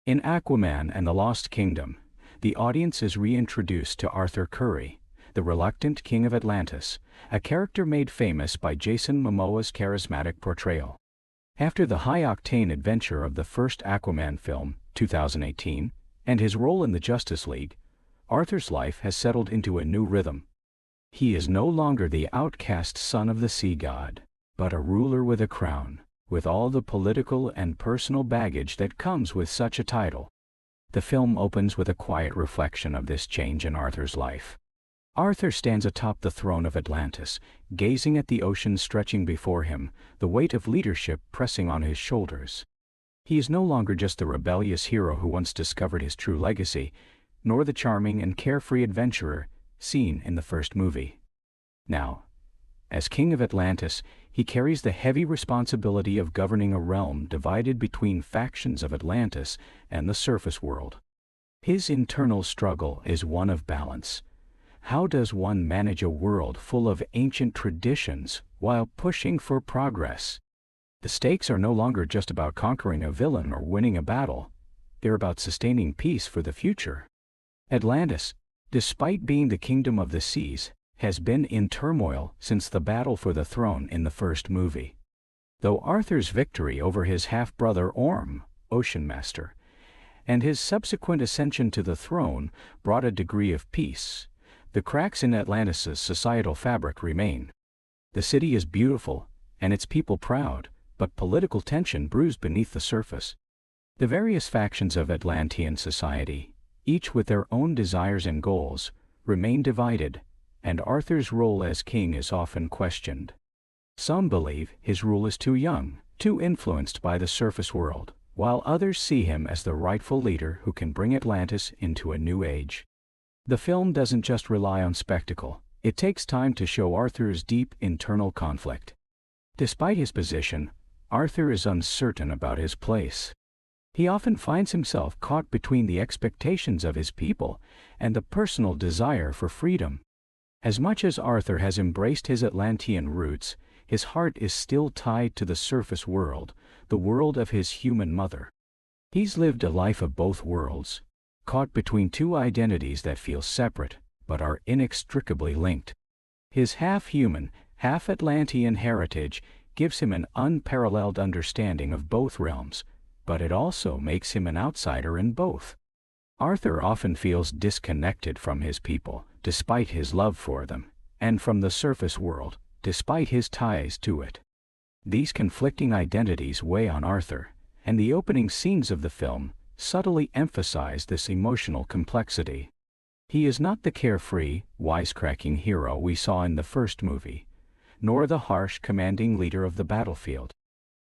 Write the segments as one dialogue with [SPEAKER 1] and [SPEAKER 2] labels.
[SPEAKER 1] In Aquaman and the Lost Kingdom, the audience is reintroduced to Arthur Curry, the reluctant king of Atlantis, a character made famous by Jason Momoa's charismatic portrayal. After the high-octane adventure of the first Aquaman film, 2018, and his role in the Justice League, Arthur's life has settled into a new rhythm. He is no longer the outcast son of the sea god, but a ruler with a crown, with all the political and personal baggage that comes with such a title. The film opens with a quiet reflection of this change in Arthur's life. Arthur stands atop the throne of Atlantis, gazing at the ocean stretching before him, the weight of leadership pressing on his shoulders. He is no longer just the rebellious hero who once discovered his true legacy, nor the charming and carefree adventurer seen in the first movie. Now, as king of Atlantis, he carries the heavy responsibility of governing a realm divided between factions of Atlantis and the surface world. His internal struggle is one of balance. How does one manage a world full of ancient traditions while pushing for progress? The stakes are no longer just about conquering a villain or winning a battle. They're about sustaining peace for the future. Atlantis, despite being the kingdom of the seas, has been in turmoil since the battle for the throne in the first movie. Though Arthur's victory over his half-brother Orm, Ocean Master, and his subsequent ascension to the throne brought a degree of peace, the cracks in Atlantis' societal fabric remain. The city is beautiful, and its people proud, but political tension brews beneath the surface. The various factions of Atlantean society, each with their own desires and goals, remain divided, and Arthur's role as king is often questioned. Some believe his rule is too young, too influenced by the surface world, while others see him as the rightful leader who can bring Atlantis into a new age. The film doesn't just rely on spectacle, it takes time to show Arthur's deep internal conflict. Despite his position, Arthur is uncertain about his place. He often finds himself caught between the expectations of his people and the personal desire for freedom. As much as Arthur has embraced his Atlantean roots, his heart is still tied to the surface world, the world of his human mother. He's lived a life of both worlds, caught between two identities that feel separate but are inextricably linked. His half-human, half-Atlantean heritage gives him an unparalleled understanding of both realms, but it also makes him an outsider in both. Arthur often feels disconnected from his people, despite his love for them, and from the surface world, despite his ties to it. These conflicting identities weigh on Arthur, and the opening scenes of the film subtly emphasize this emotional complexity. He is not the carefree, wisecracking hero we saw in the first movie, nor the harsh, commanding leader of the battlefield.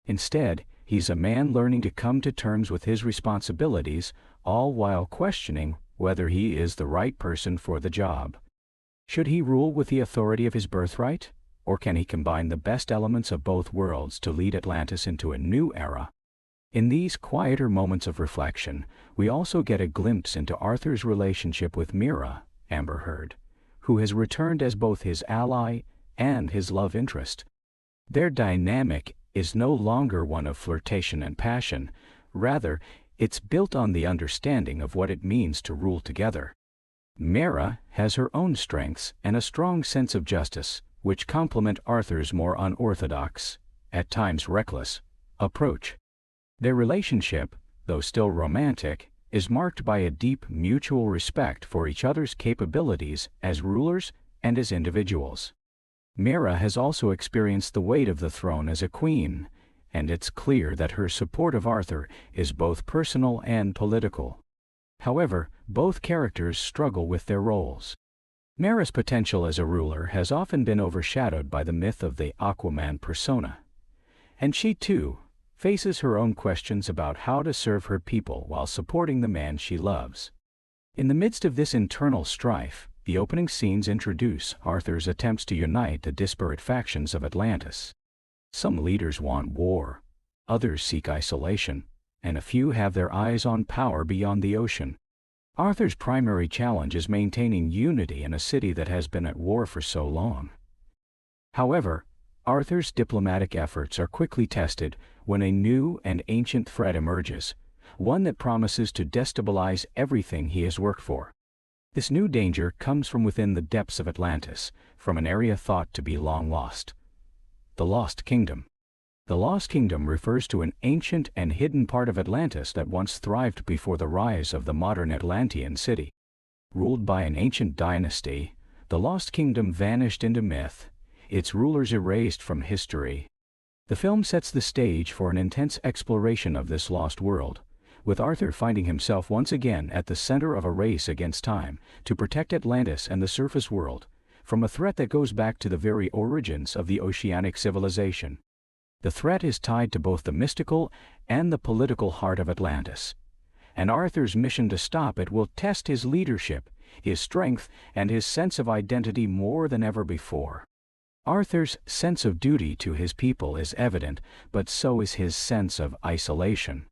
[SPEAKER 1] Instead, he's a man learning to come to terms with his responsibilities, all while questioning whether he is the right person for the job. Should he rule with the authority of his birthright, or can he combine the best elements of both worlds to lead Atlantis into a new era? In these quieter moments of reflection, we also get a glimpse into Arthur's relationship with Mira, Amber Heard, who has returned as both his ally and his love interest. Their dynamic is no longer one of flirtation and passion, rather, it's built on the understanding of what it means to rule together. Mira has her own strengths and a strong sense of justice, which complement Arthur's more unorthodox, at times reckless, approach. Their relationship, though still romantic, is marked by a deep mutual respect for each other's capabilities as rulers and as individuals. Mira has also experienced the weight of the throne as a queen, and it's clear that her support of Arthur is both personal and political. However, both characters struggle with their roles. Mira's potential as a ruler has often been overshadowed by the myth of the Aquaman persona, and she too faces her own questions about how to serve her people while supporting the man she loves. In the midst of this internal strife, the opening scenes introduce Arthur's attempts to unite the disparate factions of Atlantis. Some leaders want war, others seek isolation, and a few have their eyes on power beyond the ocean. Arthur's primary challenge is maintaining unity in a city that has been at war for so long. However, Arthur's diplomatic efforts are quickly tested when a new and ancient threat emerges, one that promises to destabilize everything he has worked for. This new danger comes from within the depths of Atlantis, from an area thought to be long lost. The Lost Kingdom. The Lost Kingdom refers to an ancient and hidden part of Atlantis that once thrived before the rise of the modern Atlantean city. Ruled by an ancient dynasty, the Lost Kingdom vanished into myth, its rulers erased from history. The film sets the stage for an intense exploration of this lost world, with Arthur finding himself once again at the center of a race against time to protect Atlantis and the surface world from a threat that goes back to the very origins of the oceanic civilization. The threat is tied to both the mystical and the political heart of Atlantis, and Arthur's mission to stop it will test his leadership, his strength, and his sense of identity more than ever before. Arthur's sense of duty to his people is evident, but so is his sense of isolation.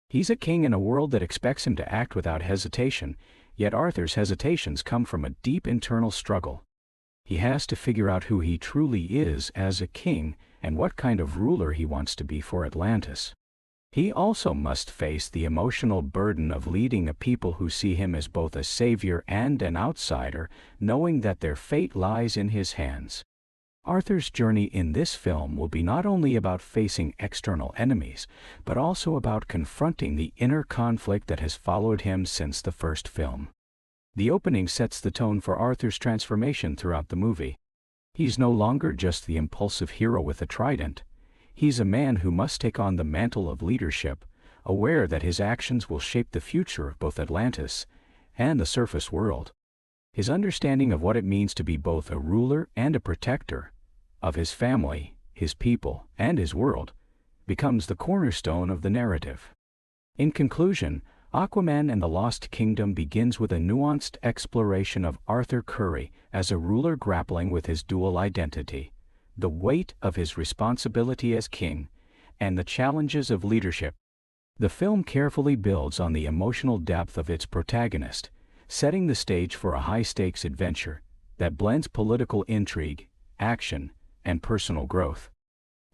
[SPEAKER 1] He's a king in a world that expects him to act without hesitation, yet Arthur's hesitations come from a deep internal struggle. He has to figure out who he truly is as a king and what kind of ruler he wants to be for Atlantis. He also must face the emotional burden of leading a people who see him as both a savior and an outsider, knowing that their fate lies in his hands. Arthur's journey in this film will be not only about facing external enemies, but also about confronting the inner conflict that has followed him since the first film. The opening sets the tone for Arthur's transformation throughout the movie. He's no longer just the impulsive hero with a trident. He's a man who must take on the mantle of leadership, aware that his actions will shape the future of both Atlantis and the surface world. His understanding of what it means to be both a ruler and a protector of his family, his people, and his world becomes the cornerstone of the narrative. In conclusion, Aquaman and the Lost Kingdom begins with a nuanced exploration of Arthur Curry as a ruler grappling with his dual identity, the weight of his responsibility as king, and the challenges of leadership. The film carefully builds on the emotional depth of its protagonist, setting the stage for a high-stakes adventure that blends political intrigue, action, and personal growth.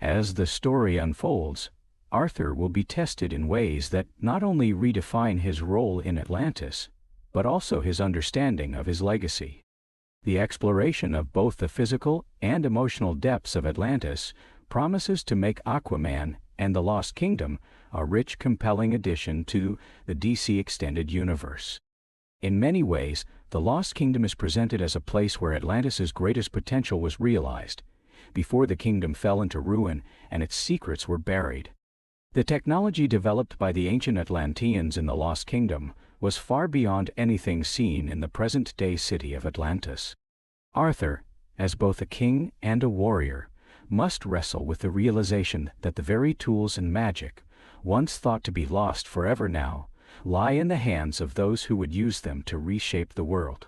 [SPEAKER 1] As the story unfolds, Arthur will be tested in ways that not only redefine his role in Atlantis, but also his understanding of his legacy. The exploration of both the physical and emotional depths of Atlantis promises to make Aquaman and the Lost Kingdom a rich, compelling addition to the DC Extended Universe. In many ways, the Lost Kingdom is presented as a place where Atlantis's greatest potential was realized, before the kingdom fell into ruin and its secrets were buried. The technology developed by the ancient Atlanteans in the Lost Kingdom was far beyond anything seen in the present-day city of Atlantis. Arthur, as both a king and a warrior, must wrestle with the realization that the very tools and magic, once thought to be lost forever now, lie in the hands of those who would use them to reshape the world.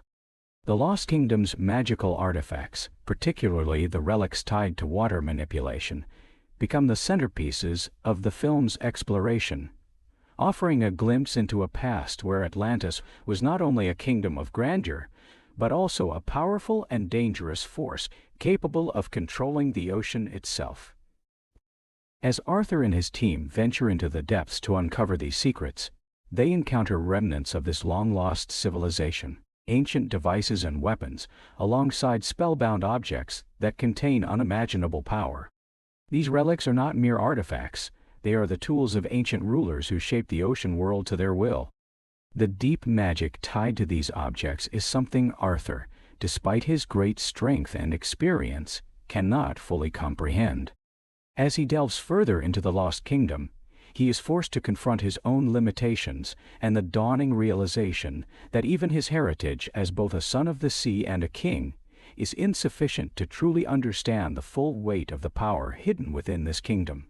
[SPEAKER 1] The Lost Kingdom's magical artifacts, particularly the relics tied to water manipulation, become the centerpieces of the film's exploration, offering a glimpse into a past where Atlantis was not only a kingdom of grandeur, but also a powerful and dangerous force capable of controlling the ocean itself. As Arthur and his team venture into the depths to uncover these secrets, they encounter remnants of this long-lost civilization, ancient devices and weapons, alongside spellbound objects that contain unimaginable power. These relics are not mere artifacts, they are the tools of ancient rulers who shaped the ocean world to their will. The deep magic tied to these objects is something Arthur, despite his great strength and experience, cannot fully comprehend. As he delves further into the Lost Kingdom, he is forced to confront his own limitations and the dawning realization that even his heritage as both a son of the sea and a king is insufficient to truly understand the full weight of the power hidden within this kingdom.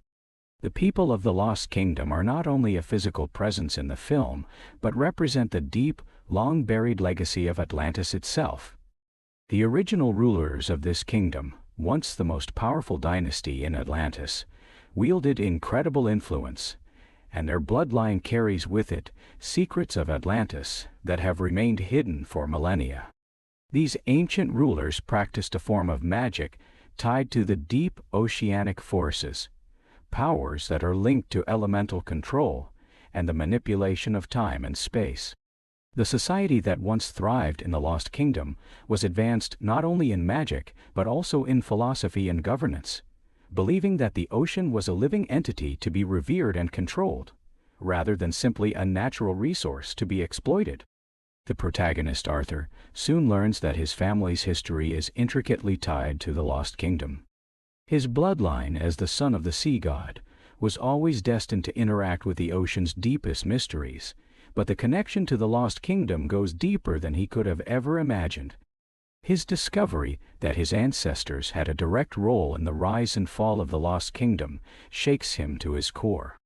[SPEAKER 1] The people of the Lost Kingdom are not only a physical presence in the film, but represent the deep, long-buried legacy of Atlantis itself. The original rulers of this kingdom, once the most powerful dynasty in Atlantis, wielded incredible influence, and their bloodline carries with it secrets of Atlantis that have remained hidden for millennia. These ancient rulers practiced a form of magic tied to the deep oceanic forces, powers that are linked to elemental control and the manipulation of time and space. The society that once thrived in the Lost Kingdom was advanced not only in magic but also in philosophy and governance, believing that the ocean was a living entity to be revered and controlled, rather than simply a natural resource to be exploited. The protagonist, Arthur, soon learns that his family's history is intricately tied to the Lost Kingdom. His bloodline as the son of the sea god was always destined to interact with the ocean's deepest mysteries, but the connection to the Lost Kingdom goes deeper than he could have ever imagined. His discovery that his ancestors had a direct role in the rise and fall of the Lost Kingdom shakes him to his core.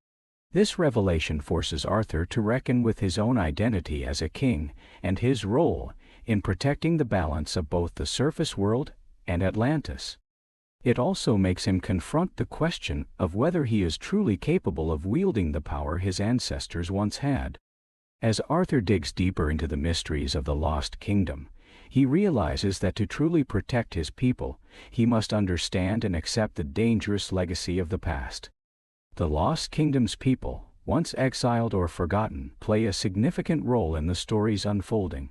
[SPEAKER 1] This revelation forces Arthur to reckon with his own identity as a king and his role in protecting the balance of both the surface world and Atlantis. It also makes him confront the question of whether he is truly capable of wielding the power his ancestors once had. As Arthur digs deeper into the mysteries of the Lost Kingdom, he realizes that to truly protect his people, he must understand and accept the dangerous legacy of the past. The Lost Kingdom's people, once exiled or forgotten, play a significant role in the story's unfolding.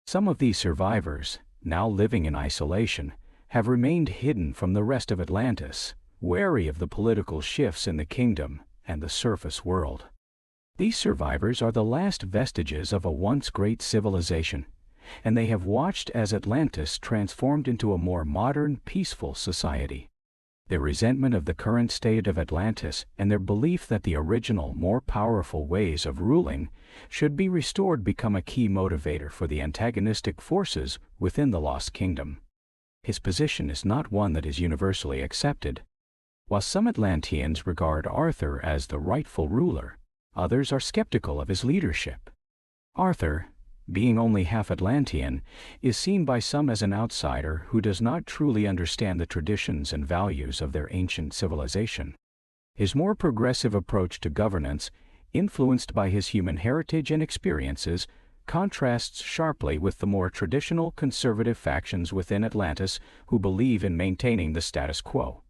[SPEAKER 1] Some of these survivors, now living in isolation, have remained hidden from the rest of Atlantis, wary of the political shifts in the kingdom and the surface world. These survivors are the last vestiges of a once great civilization, and they have watched as Atlantis transformed into a more modern, peaceful society. Their resentment of the current state of Atlantis and their belief that the original, more powerful ways of ruling should be restored become a key motivator for the antagonistic forces within the Lost Kingdom. His position is not one that is universally accepted. While some Atlanteans regard Arthur as the rightful ruler, others are skeptical of his leadership. Arthur, being only half Atlantean, is seen by some as an outsider who does not truly understand the traditions and values of their ancient civilization. His more progressive approach to governance, influenced by his human heritage and experiences, contrasts sharply with the more traditional conservative factions within Atlantis who believe in maintaining the status quo.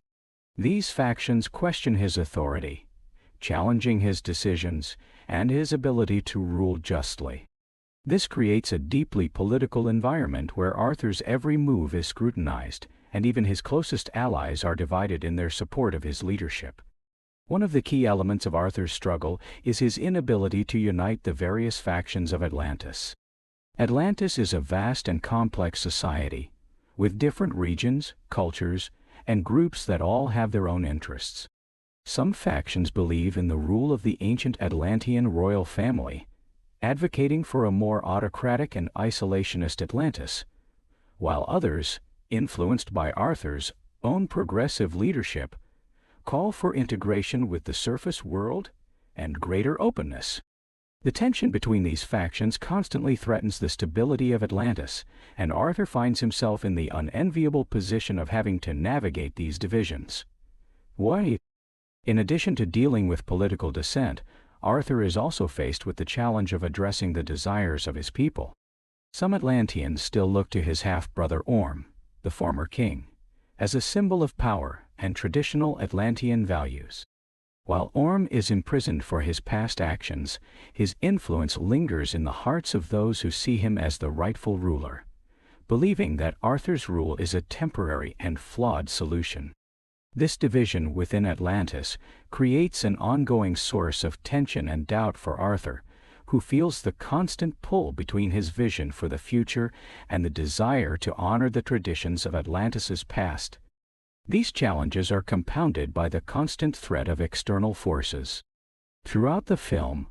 [SPEAKER 1] These factions question his authority, challenging his decisions and his ability to rule justly. This creates a deeply political environment where Arthur's every move is scrutinized, and even his closest allies are divided in their support of his leadership. One of the key elements of Arthur's struggle is his inability to unite the various factions of Atlantis. Atlantis is a vast and complex society, with different regions, cultures, and groups that all have their own interests. Some factions believe in the rule of the ancient Atlantean royal family, advocating for a more autocratic and isolationist Atlantis, while others, influenced by Arthur's own progressive leadership, call for integration with the surface world and greater openness. The tension between these factions constantly threatens the stability of Atlantis, and Arthur finds himself in the unenviable position of having to navigate these divisions. Why? In addition to dealing with political dissent, Arthur is also faced with the challenge of addressing the desires of his people. Some Atlanteans still look to his half-brother Orm, the former king, as a symbol of power and traditional Atlantean values. While Orm is imprisoned for his past actions, his influence lingers in the hearts of those who see him as the rightful ruler, believing that Arthur's rule is a temporary and flawed solution. This division within Atlantis creates an ongoing source of tension and doubt for Arthur, who feels the constant pull between his vision for the future and the desire to honor the traditions of Atlantis's past. These challenges are compounded by the constant threat of external forces. Throughout the film,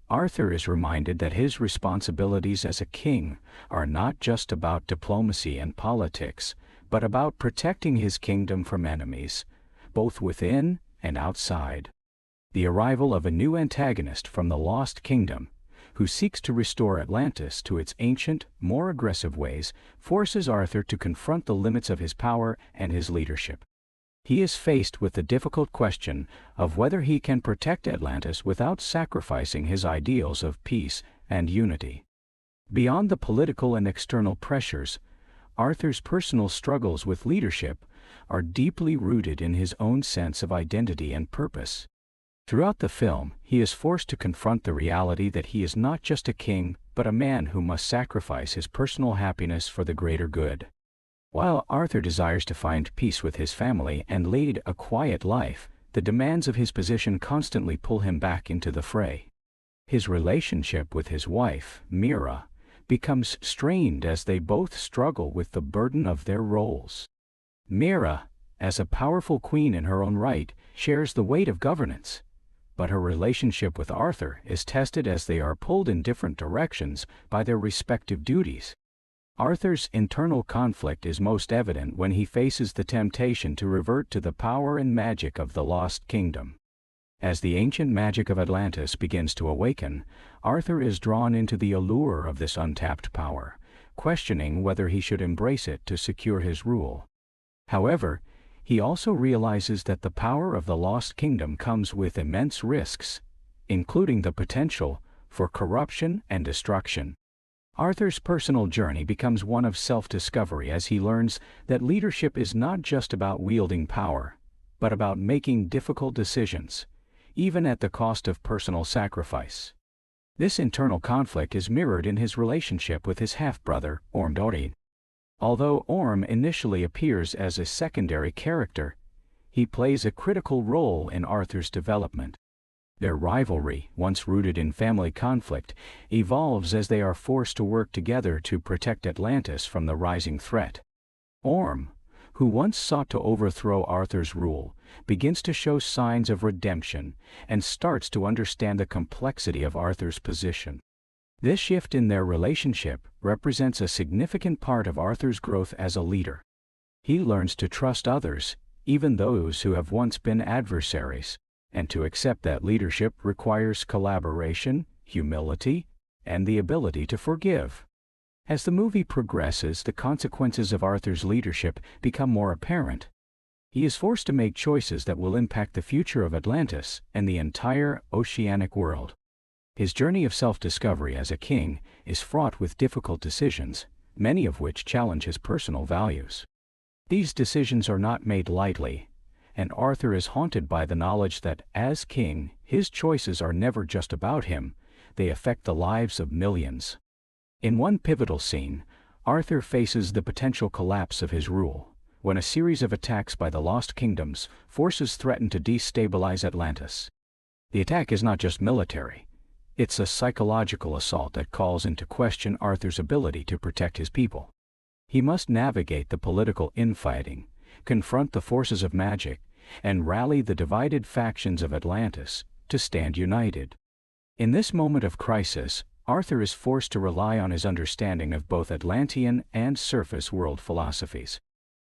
[SPEAKER 1] Arthur is reminded that his responsibilities as a king are not just about diplomacy and politics, but about protecting his kingdom from enemies, both within and outside. The arrival of a new antagonist from the Lost Kingdom, who seeks to restore Atlantis to its ancient, more aggressive ways, forces Arthur to confront the limits of his power and his leadership. He is faced with the difficult question of whether he can protect Atlantis without sacrificing his ideals of peace and unity. Beyond the political and external pressures, Arthur's personal struggles with leadership are deeply rooted in his own sense of identity and purpose. Throughout the film, he is forced to confront the reality that he is not just a king, but a man who must sacrifice his personal happiness for the greater good. While Arthur desires to find peace with his family and lead a quiet life, the demands of his position constantly pull him back into the fray. His relationship with his wife, Mira, becomes strained as they both struggle with the burden of their roles. Mira, as a powerful queen in her own right, shares the weight of governance, but her relationship with Arthur is tested as they are pulled in different directions by their respective duties. Arthur's internal conflict is most evident when he faces the temptation to revert to the power and magic of the Lost Kingdom. As the ancient magic of Atlantis begins to awaken, Arthur is drawn into the allure of this untapped power, questioning whether he should embrace it to secure his rule. However, he also realizes that the power of the Lost Kingdom comes with immense risks, including the potential for corruption and destruction. Arthur's personal journey becomes one of self-discovery as he learns that leadership is not just about wielding power, but about making difficult decisions, even at the cost of personal sacrifice. This internal conflict is mirrored in his relationship with his half-brother, Orm Dorin. Although Orm initially appears as a secondary character, he plays a critical role in Arthur's development. Their rivalry, once rooted in family conflict, evolves as they are forced to work together to protect Atlantis from the rising threat. Orm, who once sought to overthrow Arthur's rule, begins to show signs of redemption and starts to understand the complexity of Arthur's position. This shift in their relationship represents a significant part of Arthur's growth as a leader. He learns to trust others, even those who have once been adversaries, and to accept that leadership requires collaboration, humility, and the ability to forgive. As the movie progresses, the consequences of Arthur's leadership become more apparent. He is forced to make choices that will impact the future of Atlantis and the entire oceanic world. His journey of self-discovery as a king is fraught with difficult decisions, many of which challenge his personal values. These decisions are not made lightly, and Arthur is haunted by the knowledge that, as king, his choices are never just about him, they affect the lives of millions. In one pivotal scene, Arthur faces the potential collapse of his rule, when a series of attacks by the Lost Kingdom's forces threaten to destabilize Atlantis. The attack is not just military. It's a psychological assault that calls into question Arthur's ability to protect his people. He must navigate the political infighting, confront the forces of magic, and rally the divided factions of Atlantis to stand united. In this moment of crisis, Arthur is forced to rely on his understanding of both Atlantean and surface world philosophies.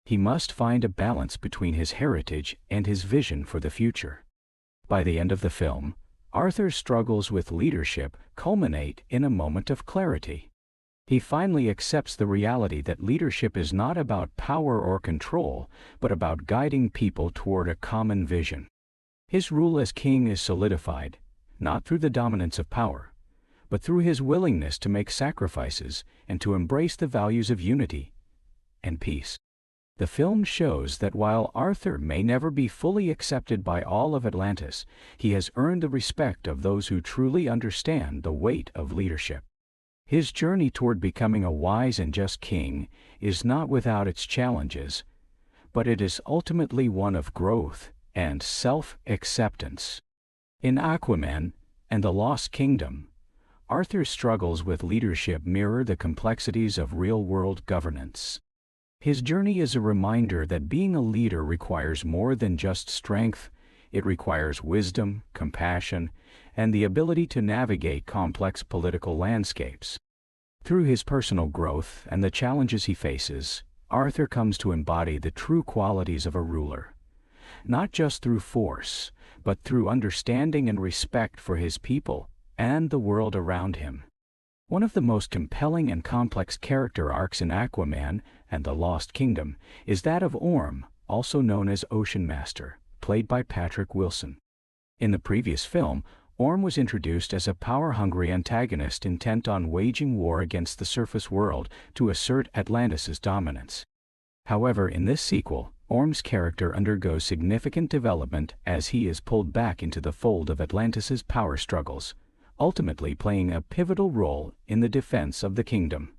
[SPEAKER 1] He must find a balance between his heritage and his vision for the future. By the end of the film, Arthur's struggles with leadership culminate in a moment of clarity. He finally accepts the reality that leadership is not about power or control, but about guiding people toward a common vision. His rule as king is solidified, not through the dominance of power, but through his willingness to make sacrifices and to embrace the values of unity and peace. The film shows that while Arthur may never be fully accepted by all of Atlantis, he has earned the respect of those who truly understand the weight of leadership. His journey toward becoming a wise and just king is not without its challenges, but it is ultimately one of growth and self-acceptance. In Aquaman and the Lost Kingdom, Arthur's struggles with leadership mirror the complexities of real-world governance. His journey is a reminder that being a leader requires more than just strength. It requires wisdom, compassion, and the ability to navigate complex political landscapes. Through his personal growth and the challenges he faces, Arthur comes to embody the true qualities of a ruler, not just through force, but through understanding and respect for his people and the world around him. One of the most compelling and complex character arcs in Aquaman and the Lost Kingdom is that of Orm, also known as Ocean Master, played by Patrick Wilson. In the previous film, Orm was introduced as a power-hungry antagonist intent on waging war against the surface world to assert Atlantis' dominance. However, in this sequel, Orm's character undergoes significant development as he is pulled back into the fold of Atlantis' power struggles, ultimately playing a pivotal role in the defense of the kingdom.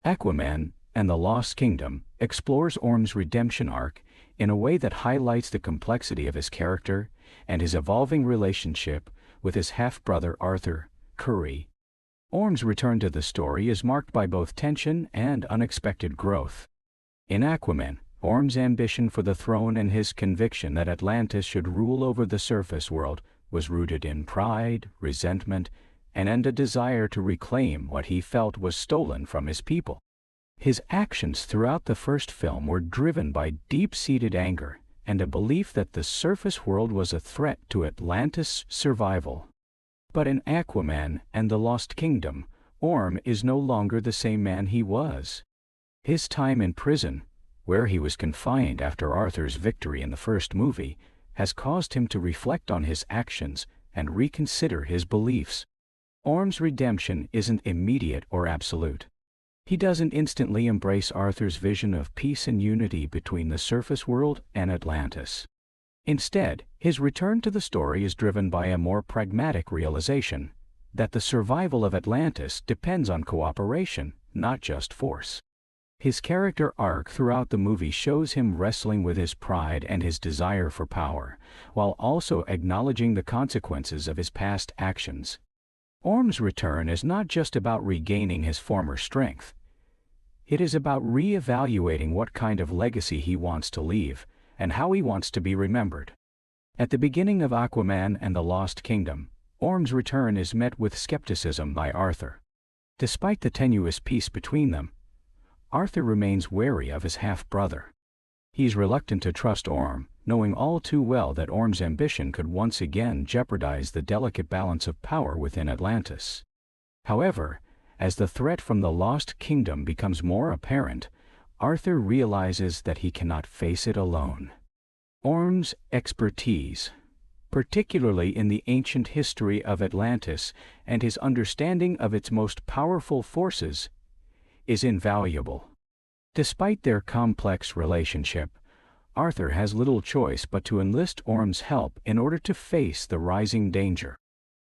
[SPEAKER 1] Aquaman and the Lost Kingdom explores Orm's redemption arc in a way that highlights the complexity of his character and his evolving relationship with his half-brother Arthur Curry. Orm's return to the story is marked by both tension and unexpected growth. In Aquaman, Orm's ambition for the throne and his conviction that Atlantis should rule over the surface world was rooted in pride, resentment, and a desire to reclaim what he felt was stolen from his people. His actions throughout the first film were driven by deep-seated anger and a belief that the surface world was a threat to Atlantis' survival. But in Aquaman and the Lost Kingdom, Orm is no longer the same man he was. His time in prison, where he was confined after Arthur's victory in the first movie, has caused him to reflect on his actions and reconsider his beliefs. Orm's redemption isn't immediate or absolute. He doesn't instantly embrace Arthur's vision of peace and unity between the surface world and Atlantis. Instead, his return to the story is driven by a more pragmatic realization that the survival of Atlantis depends on cooperation, not just force. His character arc throughout the movie shows him wrestling with his pride and his desire for power, while also acknowledging the consequences of his past actions. Orm's return is not just about regaining his former strength. It is about re-evaluating what kind of legacy he wants to leave and how he wants to be remembered. At the beginning of Aquaman and the Lost Kingdom, Orm's return is met with skepticism by Arthur. Despite the tenuous peace between them, Arthur remains wary of his half-brother. He's reluctant to trust Orm, knowing all too well that Orm's ambition could once again jeopardize the delicate balance of power within Atlantis. However, as the threat from the Lost Kingdom becomes more apparent, Arthur realizes that he cannot face it alone. Orm's expertise, particularly in the ancient history of Atlantis and his understanding of its most powerful forces, is invaluable. Despite their complex relationship, Arthur has little choice but to enlist Orm's help in order to face the rising danger.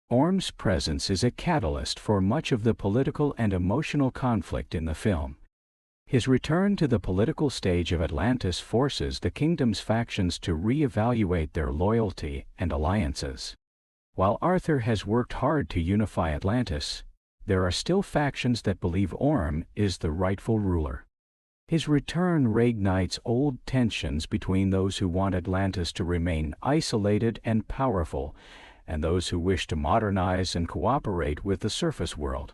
[SPEAKER 1] Orm's presence is a catalyst for much of the political and emotional conflict in the film. His return to the political stage of Atlantis forces the kingdom's factions to re-evaluate their loyalty and alliances. While Arthur has worked hard to unify Atlantis, there are still factions that believe Orm is the rightful ruler. His return reignites old tensions between those who want Atlantis to remain isolated and powerful, and those who wish to modernize and cooperate with the surface world.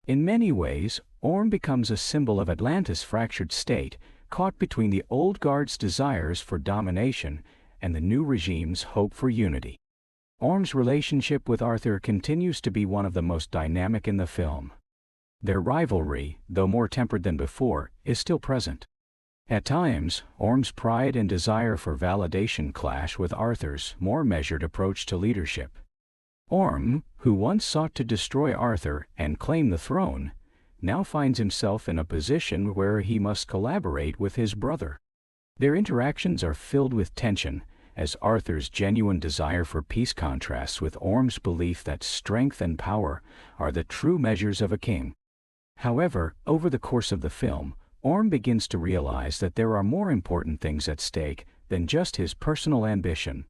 [SPEAKER 1] In many ways, Orm becomes a symbol of Atlantis' fractured state, caught between the old guard's desires for domination and the new regime's hope for unity. Orm's relationship with Arthur continues to be one of the most dynamic in the film. Their rivalry, though more tempered than before, is still present. At times, Orm's pride and desire for validation clash with Arthur's more measured approach to leadership. Orm, who once sought to destroy Arthur and claim the throne, now finds himself in a position where he must collaborate with his brother. Their interactions are filled with tension, as Arthur's genuine desire for peace contrasts with Orm's belief that strength and power are the true measures of a king. However, over the course of the film, Orm begins to realize that there are more important things at stake than just his personal ambition.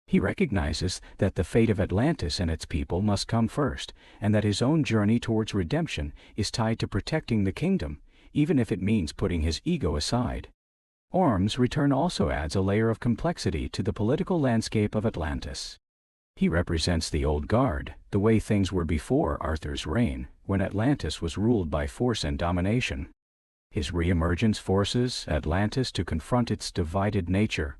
[SPEAKER 1] He recognizes that the fate of Atlantis and its people must come first, and that his own journey towards redemption is tied to protecting the kingdom, even if it means putting his ego aside. Orm's return also adds a layer of complexity to the political landscape of Atlantis. He represents the old guard, the way things were before Arthur's reign, when Atlantis was ruled by force and domination. His reemergence forces Atlantis to confront its divided nature.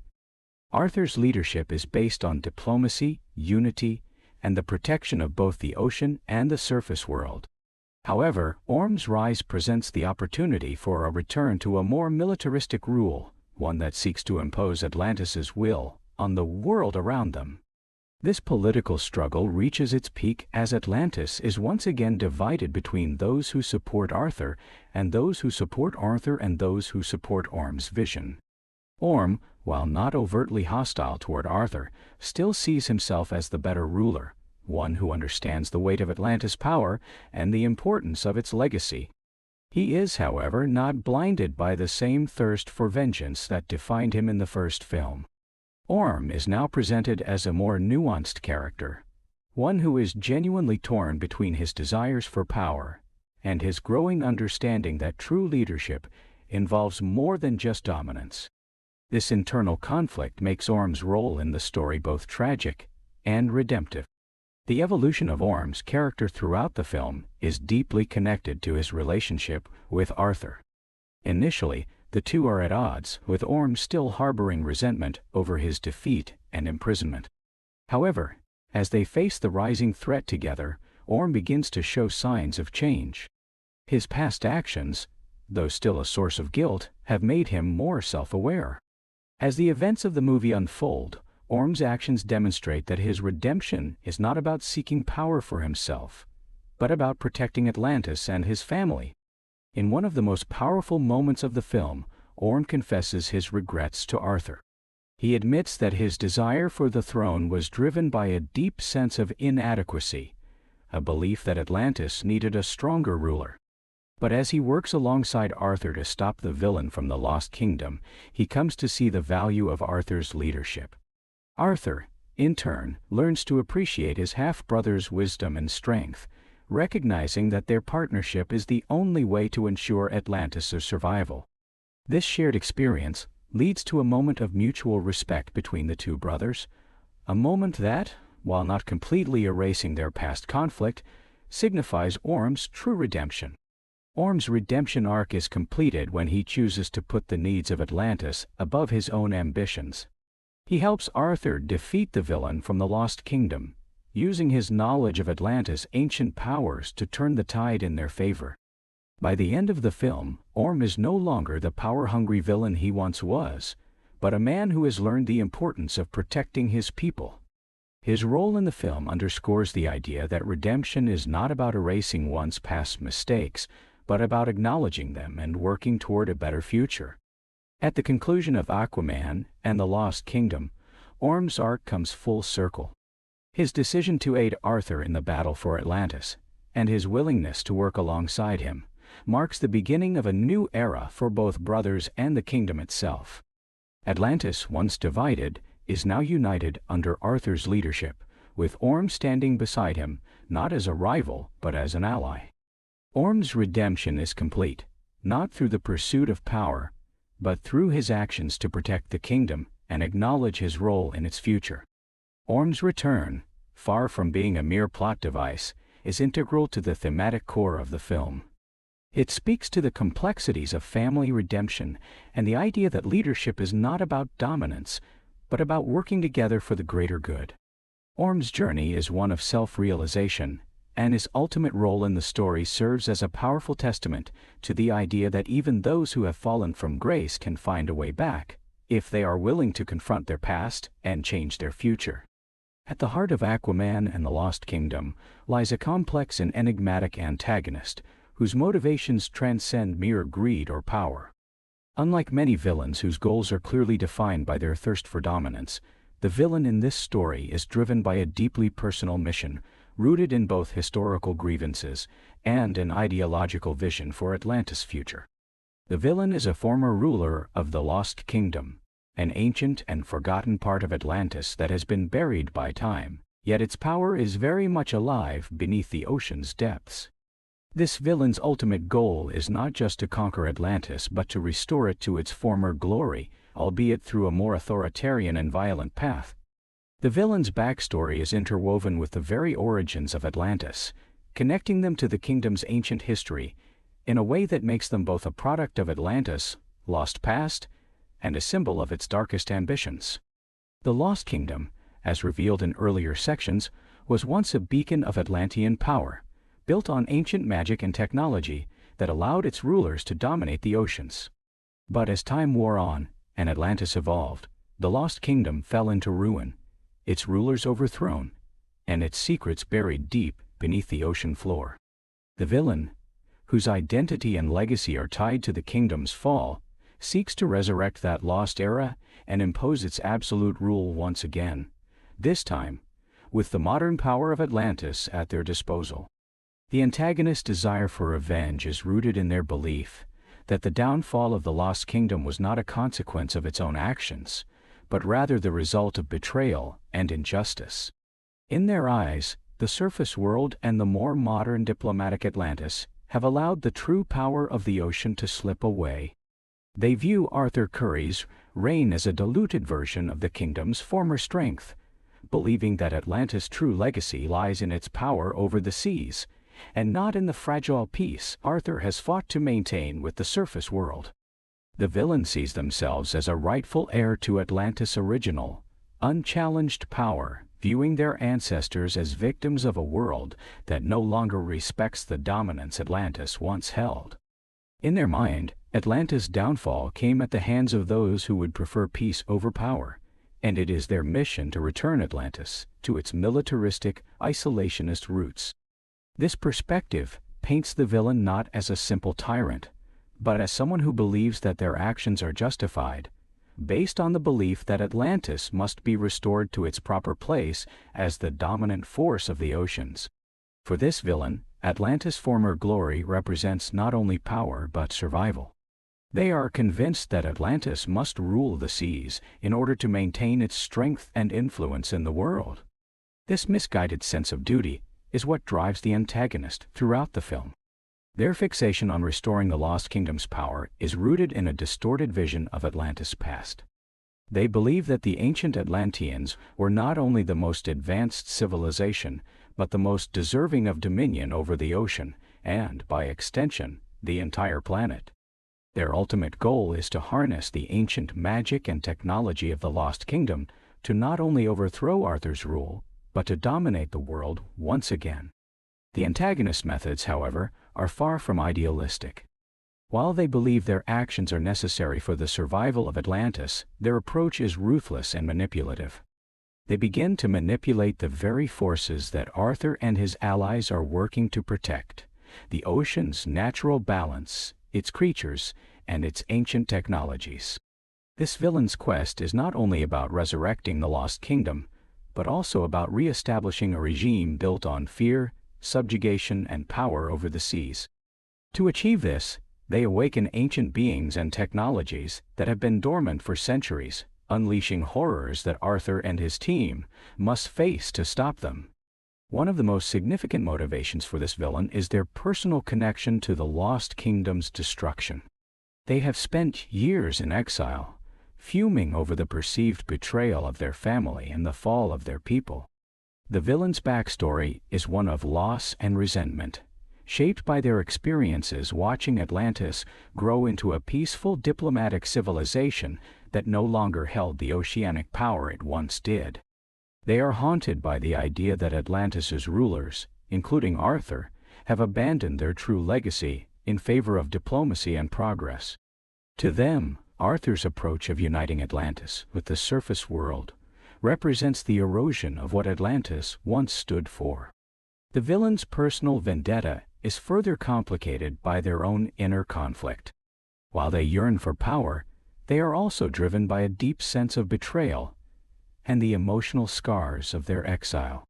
[SPEAKER 1] Arthur's leadership is based on diplomacy, unity, and the protection of both the ocean and the surface world. However, Orm's rise presents the opportunity for a return to a more militaristic rule, one that seeks to impose Atlantis' will on the world around them. This political struggle reaches its peak as Atlantis is once again divided between those who support Arthur and those who support Orm's vision. Orm, while not overtly hostile toward Arthur, still sees himself as the better ruler, one who understands the weight of Atlantis' power and the importance of its legacy. He is, however, not blinded by the same thirst for vengeance that defined him in the first film. Orm is now presented as a more nuanced character, one who is genuinely torn between his desires for power and his growing understanding that true leadership involves more than just dominance. This internal conflict makes Orm's role in the story both tragic and redemptive. The evolution of Orm's character throughout the film is deeply connected to his relationship with Arthur. Initially, the two are at odds, with Orm still harboring resentment over his defeat and imprisonment. However, as they face the rising threat together, Orm begins to show signs of change. His past actions, though still a source of guilt, have made him more self-aware. As the events of the movie unfold, Orm's actions demonstrate that his redemption is not about seeking power for himself, but about protecting Atlantis and his family. In one of the most powerful moments of the film, Orm confesses his regrets to Arthur. He admits that his desire for the throne was driven by a deep sense of inadequacy, a belief that Atlantis needed a stronger ruler. But as he works alongside Arthur to stop the villain from the Lost Kingdom, he comes to see the value of Arthur's leadership. Arthur, in turn, learns to appreciate his half-brother's wisdom and strength, recognizing that their partnership is the only way to ensure Atlantis' survival. This shared experience leads to a moment of mutual respect between the two brothers, a moment that, while not completely erasing their past conflict, signifies Orm's true redemption. Orm's redemption arc is completed when he chooses to put the needs of Atlantis above his own ambitions. He helps Arthur defeat the villain from the Lost Kingdom, using his knowledge of Atlantis' ancient powers to turn the tide in their favor. By the end of the film, Orm is no longer the power-hungry villain he once was, but a man who has learned the importance of protecting his people. His role in the film underscores the idea that redemption is not about erasing one's past mistakes, but about acknowledging them and working toward a better future. At the conclusion of Aquaman and the Lost Kingdom, Orm's arc comes full circle. His decision to aid Arthur in the battle for Atlantis, and his willingness to work alongside him, marks the beginning of a new era for both brothers and the kingdom itself. Atlantis, once divided, is now united under Arthur's leadership, with Orm standing beside him, not as a rival, but as an ally. Orm's redemption is complete, not through the pursuit of power, but through his actions to protect the kingdom and acknowledge his role in its future. Orm's return, far from being a mere plot device, is integral to the thematic core of the film. It speaks to the complexities of family redemption and the idea that leadership is not about dominance, but about working together for the greater good. Orm's journey is one of self-realization, and his ultimate role in the story serves as a powerful testament to the idea that even those who have fallen from grace can find a way back, if they are willing to confront their past and change their future. At the heart of Aquaman and the Lost Kingdom lies a complex and enigmatic antagonist whose motivations transcend mere greed or power. Unlike many villains whose goals are clearly defined by their thirst for dominance, the villain in this story is driven by a deeply personal mission, rooted in both historical grievances and an ideological vision for Atlantis' future. The villain is a former ruler of the Lost Kingdom, an ancient and forgotten part of Atlantis that has been buried by time, yet its power is very much alive beneath the ocean's depths. This villain's ultimate goal is not just to conquer Atlantis but to restore it to its former glory, albeit through a more authoritarian and violent path. The villain's backstory is interwoven with the very origins of Atlantis, connecting them to the kingdom's ancient history in a way that makes them both a product of Atlantis' lost past and a symbol of its darkest ambitions. The Lost Kingdom, as revealed in earlier sections, was once a beacon of Atlantean power, built on ancient magic and technology that allowed its rulers to dominate the oceans. But as time wore on and Atlantis evolved, the Lost Kingdom fell into ruin, its rulers overthrown, and its secrets buried deep beneath the ocean floor. The villain, whose identity and legacy are tied to the kingdom's fall, seeks to resurrect that lost era and impose its absolute rule once again, this time with the modern power of Atlantis at their disposal. The antagonist's desire for revenge is rooted in their belief that the downfall of the Lost Kingdom was not a consequence of its own actions, but rather the result of betrayal and injustice. In their eyes, the surface world and the more modern diplomatic Atlantis have allowed the true power of the ocean to slip away. They view Arthur Curry's reign as a diluted version of the kingdom's former strength, believing that Atlantis' true legacy lies in its power over the seas, and not in the fragile peace Arthur has fought to maintain with the surface world. The villain sees themselves as a rightful heir to Atlantis' original, unchallenged power, viewing their ancestors as victims of a world that no longer respects the dominance Atlantis once held. In their mind, Atlantis' downfall came at the hands of those who would prefer peace over power, and it is their mission to return Atlantis to its militaristic, isolationist roots. This perspective paints the villain not as a simple tyrant, but as someone who believes that their actions are justified, based on the belief that Atlantis must be restored to its proper place as the dominant force of the oceans. For this villain, Atlantis' former glory represents not only power but survival. They are convinced that Atlantis must rule the seas in order to maintain its strength and influence in the world. This misguided sense of duty is what drives the antagonist throughout the film. Their fixation on restoring the Lost Kingdom's power is rooted in a distorted vision of Atlantis' past. They believe that the ancient Atlanteans were not only the most advanced civilization, but the most deserving of dominion over the ocean and, by extension, the entire planet. Their ultimate goal is to harness the ancient magic and technology of the Lost Kingdom to not only overthrow Arthur's rule, but to dominate the world once again. The antagonist's methods, however, are far from idealistic. While they believe their actions are necessary for the survival of Atlantis, their approach is ruthless and manipulative. They begin to manipulate the very forces that Arthur and his allies are working to protect: the ocean's natural balance, its creatures, and its ancient technologies. This villain's quest is not only about resurrecting the Lost Kingdom, but also about re-establishing a regime built on fear, subjugation, and power over the seas. To achieve this, they awaken ancient beings and technologies that have been dormant for centuries, unleashing horrors that Arthur and his team must face to stop them. One of the most significant motivations for this villain is their personal connection to the Lost Kingdom's destruction. They have spent years in exile, fuming over the perceived betrayal of their family and the fall of their people. The villain's backstory is one of loss and resentment, shaped by their experiences watching Atlantis grow into a peaceful diplomatic civilization that no longer held the oceanic power it once did. They are haunted by the idea that Atlantis's rulers, including Arthur, have abandoned their true legacy in favor of diplomacy and progress. To them, Arthur's approach of uniting Atlantis with the surface world represents the erosion of what Atlantis once stood for. The villain's personal vendetta is further complicated by their own inner conflict. While they yearn for power, they are also driven by a deep sense of betrayal and the emotional scars of their exile.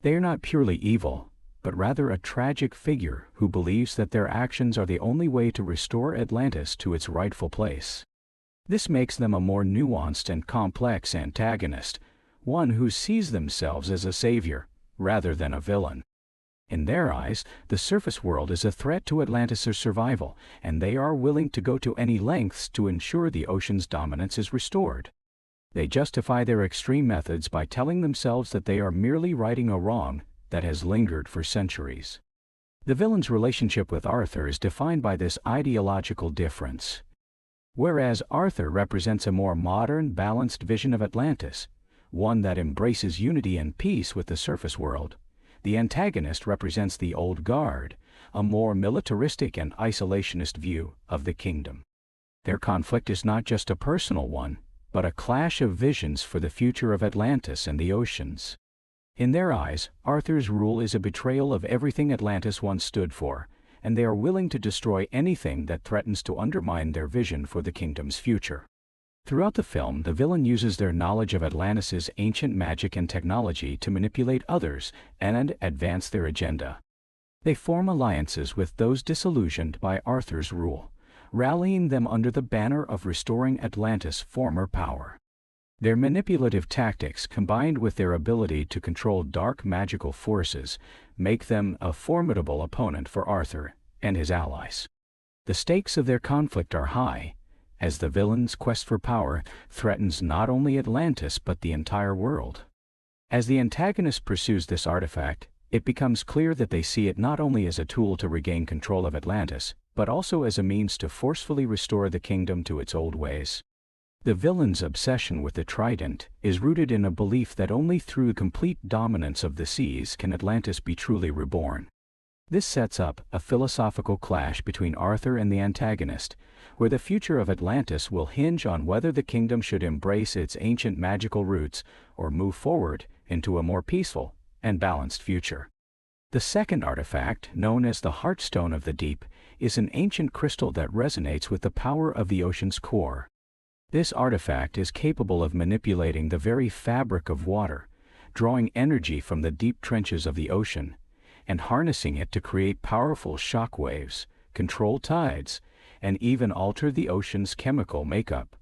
[SPEAKER 1] They are not purely evil, but rather a tragic figure who believes that their actions are the only way to restore Atlantis to its rightful place. This makes them a more nuanced and complex antagonist, one who sees themselves as a savior rather than a villain. In their eyes, the surface world is a threat to Atlantis' survival, and they are willing to go to any lengths to ensure the ocean's dominance is restored. They justify their extreme methods by telling themselves that they are merely righting a wrong that has lingered for centuries. The villain's relationship with Arthur is defined by this ideological difference. Whereas Arthur represents a more modern, balanced vision of Atlantis, one that embraces unity and peace with the surface world, the antagonist represents the old guard, a more militaristic and isolationist view of the kingdom. Their conflict is not just a personal one, but a clash of visions for the future of Atlantis and the oceans. In their eyes, Arthur's rule is a betrayal of everything Atlantis once stood for, and they are willing to destroy anything that threatens to undermine their vision for the kingdom's future. Throughout the film, the villain uses their knowledge of Atlantis' ancient magic and technology to manipulate others and advance their agenda. They form alliances with those disillusioned by Arthur's rule, rallying them under the banner of restoring Atlantis' former power. Their manipulative tactics, combined with their ability to control dark magical forces, make them a formidable opponent for Arthur and his allies. The stakes of their conflict are high, as the villain's quest for power threatens not only Atlantis but the entire world. As the antagonist pursues this artifact, it becomes clear that they see it not only as a tool to regain control of Atlantis, but also as a means to forcefully restore the kingdom to its old ways. The villain's obsession with the trident is rooted in a belief that only through complete dominance of the seas can Atlantis be truly reborn. This sets up a philosophical clash between Arthur and the antagonist, where the future of Atlantis will hinge on whether the kingdom should embrace its ancient magical roots or move forward into a more peaceful and balanced future. The second artifact, known as the Heartstone of the Deep, is an ancient crystal that resonates with the power of the ocean's core. This artifact is capable of manipulating the very fabric of water, drawing energy from the deep trenches of the ocean, and harnessing it to create powerful shock waves, control tides, and even alter the ocean's chemical makeup.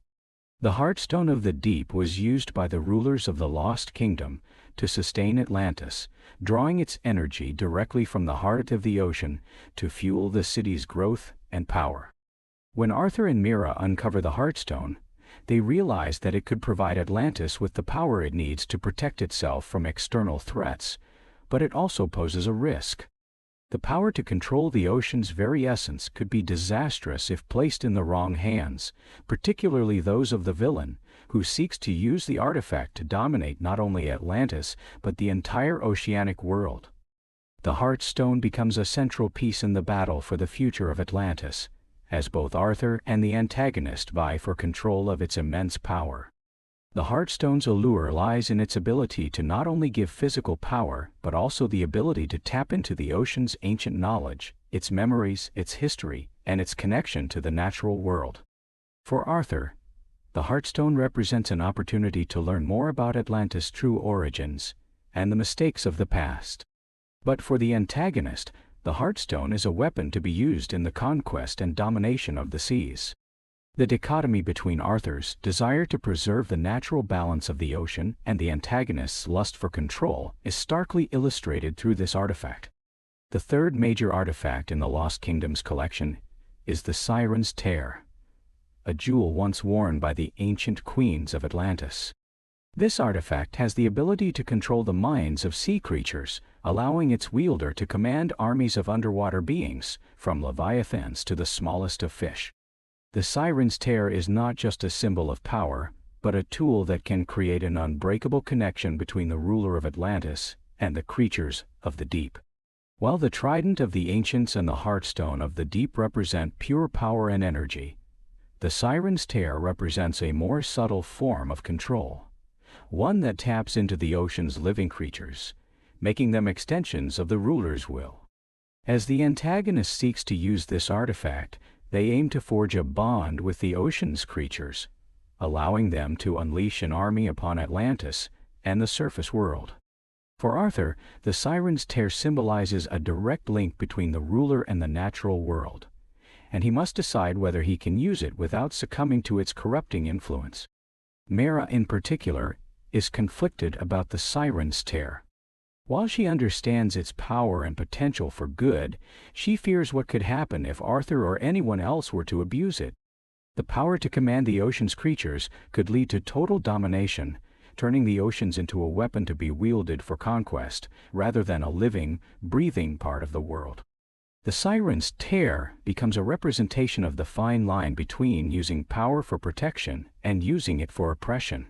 [SPEAKER 1] The Heartstone of the Deep was used by the rulers of the Lost Kingdom to sustain Atlantis, drawing its energy directly from the heart of the ocean to fuel the city's growth and power. When Arthur and Mira uncover the Heartstone, they realize that it could provide Atlantis with the power it needs to protect itself from external threats, but it also poses a risk. The power to control the ocean's very essence could be disastrous if placed in the wrong hands, particularly those of the villain, who seeks to use the artifact to dominate not only Atlantis but the entire oceanic world. The Heartstone becomes a central piece in the battle for the future of Atlantis, as both Arthur and the antagonist vie for control of its immense power. The Heartstone's allure lies in its ability to not only give physical power, but also the ability to tap into the ocean's ancient knowledge, its memories, its history, and its connection to the natural world. For Arthur, the Heartstone represents an opportunity to learn more about Atlantis' true origins and the mistakes of the past. But for the antagonist, the Heartstone is a weapon to be used in the conquest and domination of the seas. The dichotomy between Arthur's desire to preserve the natural balance of the ocean and the antagonist's lust for control is starkly illustrated through this artifact. The third major artifact in the Lost Kingdom's collection is the Siren's Tear, a jewel once worn by the ancient queens of Atlantis. This artifact has the ability to control the minds of sea creatures, allowing its wielder to command armies of underwater beings, from leviathans to the smallest of fish. The Siren's Tear is not just a symbol of power, but a tool that can create an unbreakable connection between the ruler of Atlantis and the creatures of the deep. While the Trident of the Ancients and the Heartstone of the Deep represent pure power and energy, the Siren's Tear represents a more subtle form of control, one that taps into the ocean's living creatures, making them extensions of the ruler's will. As the antagonist seeks to use this artifact, they aim to forge a bond with the ocean's creatures, allowing them to unleash an army upon Atlantis and the surface world. For Arthur, the Siren's Tear symbolizes a direct link between the ruler and the natural world, and he must decide whether he can use it without succumbing to its corrupting influence. Mira, in particular, is conflicted about the Siren's Tear. While she understands its power and potential for good, she fears what could happen if Arthur or anyone else were to abuse it. The power to command the ocean's creatures could lead to total domination, turning the oceans into a weapon to be wielded for conquest, rather than a living, breathing part of the world. The Siren's Tear becomes a representation of the fine line between using power for protection and using it for oppression.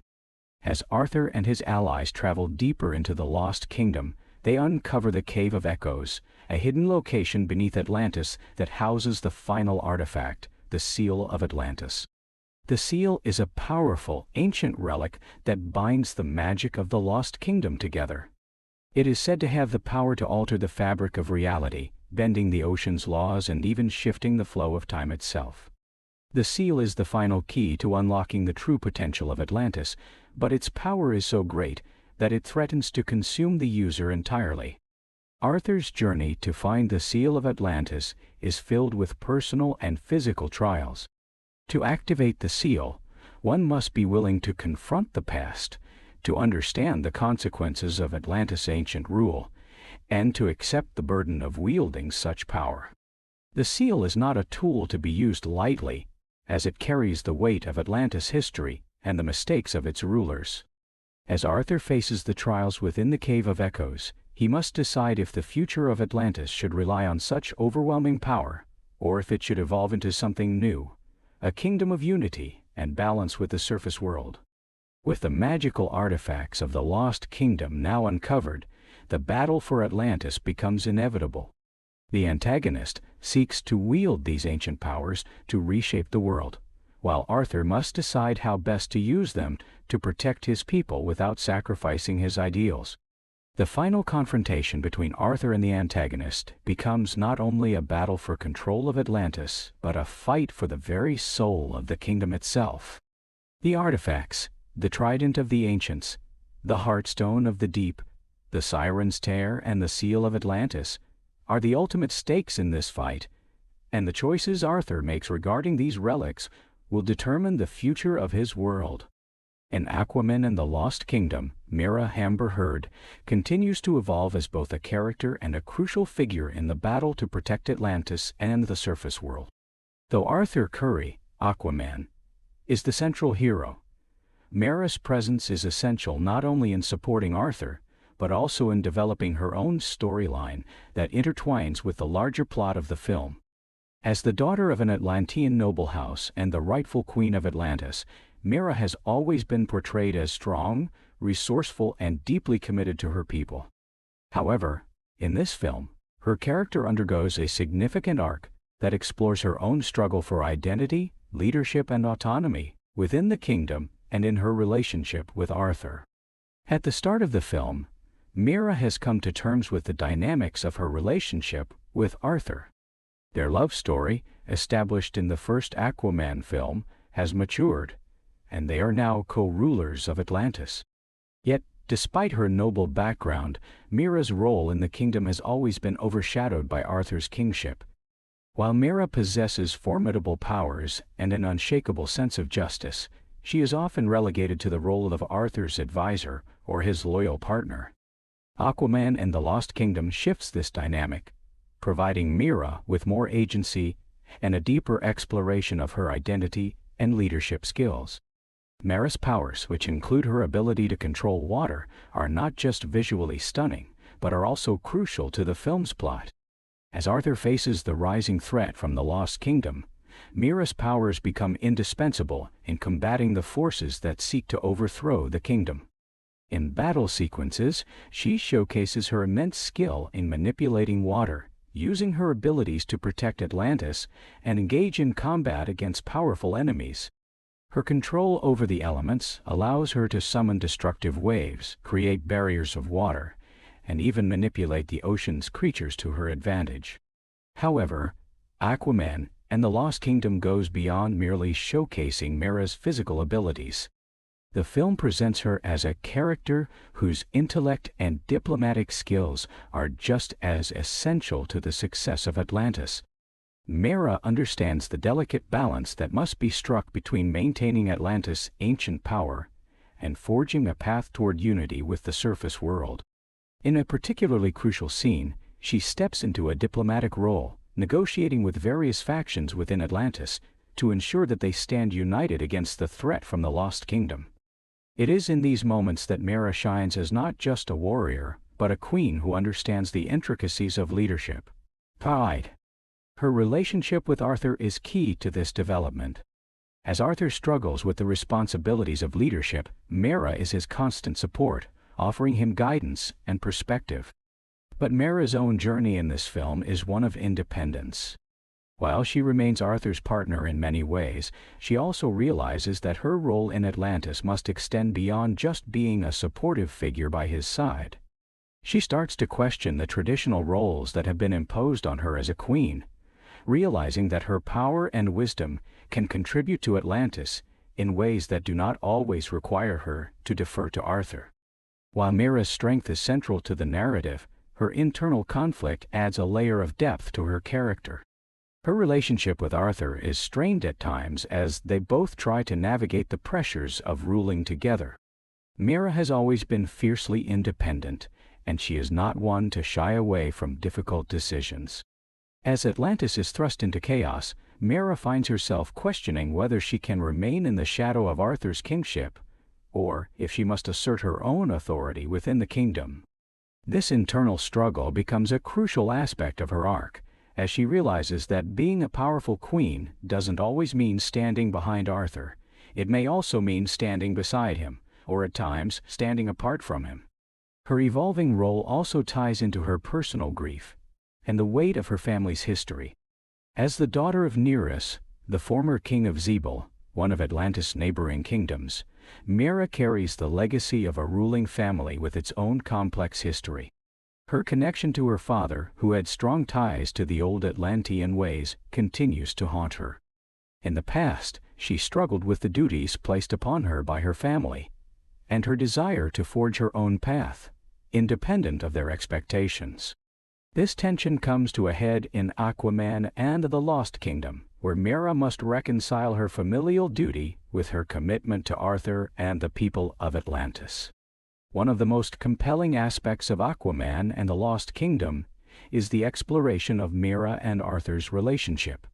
[SPEAKER 1] As Arthur and his allies travel deeper into the Lost Kingdom, they uncover the Cave of Echoes, a hidden location beneath Atlantis that houses the final artifact, the Seal of Atlantis. The seal is a powerful, ancient relic that binds the magic of the Lost Kingdom together. It is said to have the power to alter the fabric of reality, bending the ocean's laws and even shifting the flow of time itself. The seal is the final key to unlocking the true potential of Atlantis, but its power is so great that it threatens to consume the user entirely. Arthur's journey to find the seal of Atlantis is filled with personal and physical trials. To activate the seal, one must be willing to confront the past, to understand the consequences of Atlantis' ancient rule, and to accept the burden of wielding such power. The seal is not a tool to be used lightly, as it carries the weight of Atlantis' history and the mistakes of its rulers. As Arthur faces the trials within the Cave of Echoes, he must decide if the future of Atlantis should rely on such overwhelming power, or if it should evolve into something new, a kingdom of unity and balance with the surface world. With the magical artifacts of the Lost Kingdom now uncovered, the battle for Atlantis becomes inevitable. The antagonist seeks to wield these ancient powers to reshape the world, while Arthur must decide how best to use them to protect his people without sacrificing his ideals. The final confrontation between Arthur and the antagonist becomes not only a battle for control of Atlantis, but a fight for the very soul of the kingdom itself. The artifacts, the trident of the ancients, the heartstone of the deep, the siren's tear and the seal of Atlantis, are the ultimate stakes in this fight, and the choices Arthur makes regarding these relics will determine the future of his world. In Aquaman and the Lost Kingdom, Mira Amber Heard continues to evolve as both a character and a crucial figure in the battle to protect Atlantis and the surface world. Though Arthur Curry, Aquaman, is the central hero, Mira's presence is essential not only in supporting Arthur, but also in developing her own storyline that intertwines with the larger plot of the film. As the daughter of an Atlantean noble house and the rightful queen of Atlantis, Mira has always been portrayed as strong, resourceful, and deeply committed to her people. However, in this film, her character undergoes a significant arc that explores her own struggle for identity, leadership, and autonomy within the kingdom and in her relationship with Arthur. At the start of the film, Mira has come to terms with the dynamics of her relationship with Arthur. Their love story, established in the first Aquaman film, has matured, and they are now co-rulers of Atlantis. Yet, despite her noble background, Mira's role in the kingdom has always been overshadowed by Arthur's kingship. While Mira possesses formidable powers and an unshakable sense of justice, she is often relegated to the role of Arthur's advisor or his loyal partner. Aquaman and the Lost Kingdom shifts this dynamic, providing Mira with more agency and a deeper exploration of her identity and leadership skills. Mira's powers, which include her ability to control water, are not just visually stunning, but are also crucial to the film's plot. As Arthur faces the rising threat from the Lost Kingdom, Mira's powers become indispensable in combating the forces that seek to overthrow the kingdom. In battle sequences, she showcases her immense skill in manipulating water, using her abilities to protect Atlantis and engage in combat against powerful enemies. Her control over the elements allows her to summon destructive waves, create barriers of water, and even manipulate the ocean's creatures to her advantage. However, Aquaman and the Lost Kingdom goes beyond merely showcasing Mira's physical abilities. The film presents her as a character whose intellect and diplomatic skills are just as essential to the success of Atlantis. Mira understands the delicate balance that must be struck between maintaining Atlantis' ancient power and forging a path toward unity with the surface world. In a particularly crucial scene, she steps into a diplomatic role, negotiating with various factions within Atlantis to ensure that they stand united against the threat from the Lost Kingdom. It is in these moments that Mira shines as not just a warrior, but a queen who understands the intricacies of leadership. Pride. Her relationship with Arthur is key to this development. As Arthur struggles with the responsibilities of leadership, Mira is his constant support, offering him guidance and perspective. But Mira's own journey in this film is one of independence. While she remains Arthur's partner in many ways, she also realizes that her role in Atlantis must extend beyond just being a supportive figure by his side. She starts to question the traditional roles that have been imposed on her as a queen, realizing that her power and wisdom can contribute to Atlantis in ways that do not always require her to defer to Arthur. While Mira's strength is central to the narrative, her internal conflict adds a layer of depth to her character. Her relationship with Arthur is strained at times as they both try to navigate the pressures of ruling together. Mira has always been fiercely independent, and she is not one to shy away from difficult decisions. As Atlantis is thrust into chaos, Mira finds herself questioning whether she can remain in the shadow of Arthur's kingship, or if she must assert her own authority within the kingdom. This internal struggle becomes a crucial aspect of her arc, as she realizes that being a powerful queen doesn't always mean standing behind Arthur. It may also mean standing beside him, or at times standing apart from him. Her evolving role also ties into her personal grief and the weight of her family's history. As the daughter of Nereus, the former king of Zebul, one of Atlantis' neighboring kingdoms, Mira carries the legacy of a ruling family with its own complex history. Her connection to her father, who had strong ties to the old Atlantean ways, continues to haunt her. In the past, she struggled with the duties placed upon her by her family, and her desire to forge her own path, independent of their expectations. This tension comes to a head in Aquaman and the Lost Kingdom, where Mira must reconcile her familial duty with her commitment to Arthur and the people of Atlantis. One of the most compelling aspects of Aquaman and the Lost Kingdom is the exploration of Mira and Arthur's relationship.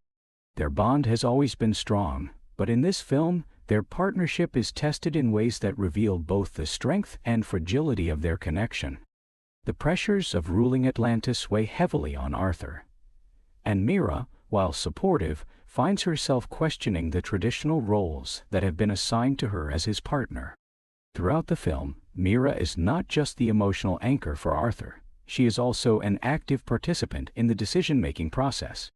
[SPEAKER 1] Their bond has always been strong, but in this film, their partnership is tested in ways that reveal both the strength and fragility of their connection. The pressures of ruling Atlantis weigh heavily on Arthur, and Mira, while supportive, finds herself questioning the traditional roles that have been assigned to her as his partner. Throughout the film, Mira is not just the emotional anchor for Arthur, she is also an active participant in the decision-making process.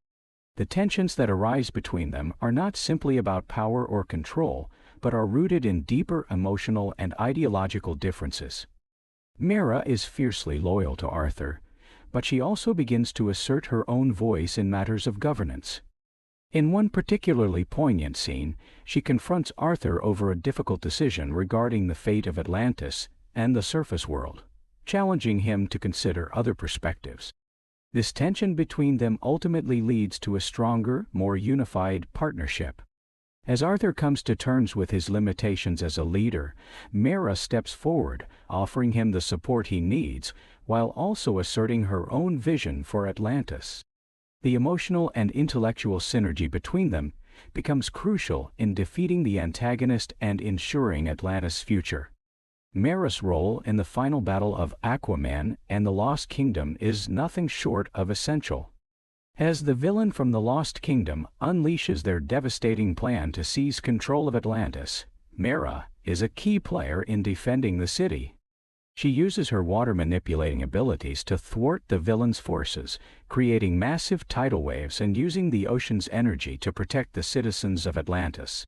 [SPEAKER 1] The tensions that arise between them are not simply about power or control, but are rooted in deeper emotional and ideological differences. Mira is fiercely loyal to Arthur, but she also begins to assert her own voice in matters of governance. In one particularly poignant scene, she confronts Arthur over a difficult decision regarding the fate of Atlantis and the surface world, challenging him to consider other perspectives. This tension between them ultimately leads to a stronger, more unified partnership. As Arthur comes to terms with his limitations as a leader, Mira steps forward, offering him the support he needs, while also asserting her own vision for Atlantis. The emotional and intellectual synergy between them becomes crucial in defeating the antagonist and ensuring Atlantis' future. Mira's role in the final battle of Aquaman and the Lost Kingdom is nothing short of essential. As the villain from the Lost Kingdom unleashes their devastating plan to seize control of Atlantis, Mira is a key player in defending the city. She uses her water-manipulating abilities to thwart the villain's forces, creating massive tidal waves and using the ocean's energy to protect the citizens of Atlantis.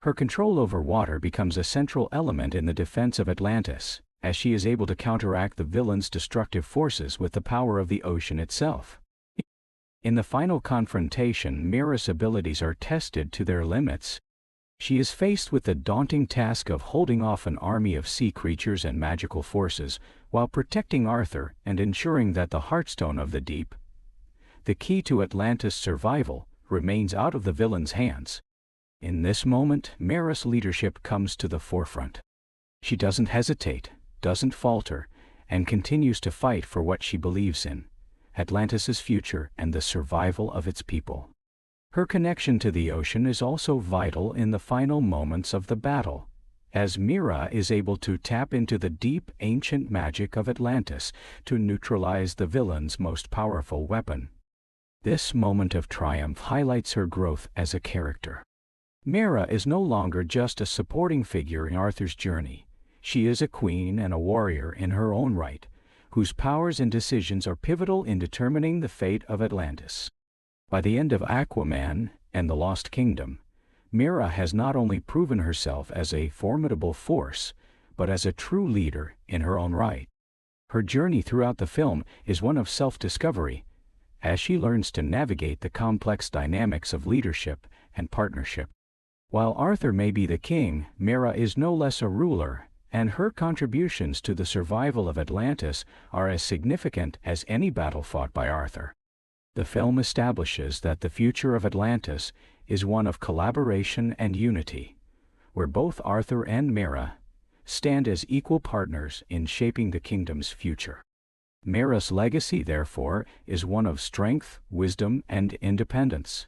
[SPEAKER 1] Her control over water becomes a central element in the defense of Atlantis, as she is able to counteract the villain's destructive forces with the power of the ocean itself. In the final confrontation, Mira's abilities are tested to their limits. She is faced with the daunting task of holding off an army of sea creatures and magical forces while protecting Arthur and ensuring that the Heartstone of the Deep, the key to Atlantis' survival, remains out of the villain's hands. In this moment, Mira's leadership comes to the forefront. She doesn't hesitate, doesn't falter, and continues to fight for what she believes in: Atlantis' future and the survival of its people. Her connection to the ocean is also vital in the final moments of the battle, as Mira is able to tap into the deep, ancient magic of Atlantis to neutralize the villain's most powerful weapon. This moment of triumph highlights her growth as a character. Mira is no longer just a supporting figure in Arthur's journey. She is a queen and a warrior in her own right, whose powers and decisions are pivotal in determining the fate of Atlantis. By the end of Aquaman and the Lost Kingdom, Mira has not only proven herself as a formidable force, but as a true leader in her own right. Her journey throughout the film is one of self-discovery, as she learns to navigate the complex dynamics of leadership and partnership. While Arthur may be the king, Mera is no less a ruler, and her contributions to the survival of Atlantis are as significant as any battle fought by Arthur. The film establishes that the future of Atlantis is one of collaboration and unity, where both Arthur and Mera stand as equal partners in shaping the kingdom's future. Mera's legacy, therefore, is one of strength, wisdom, and independence.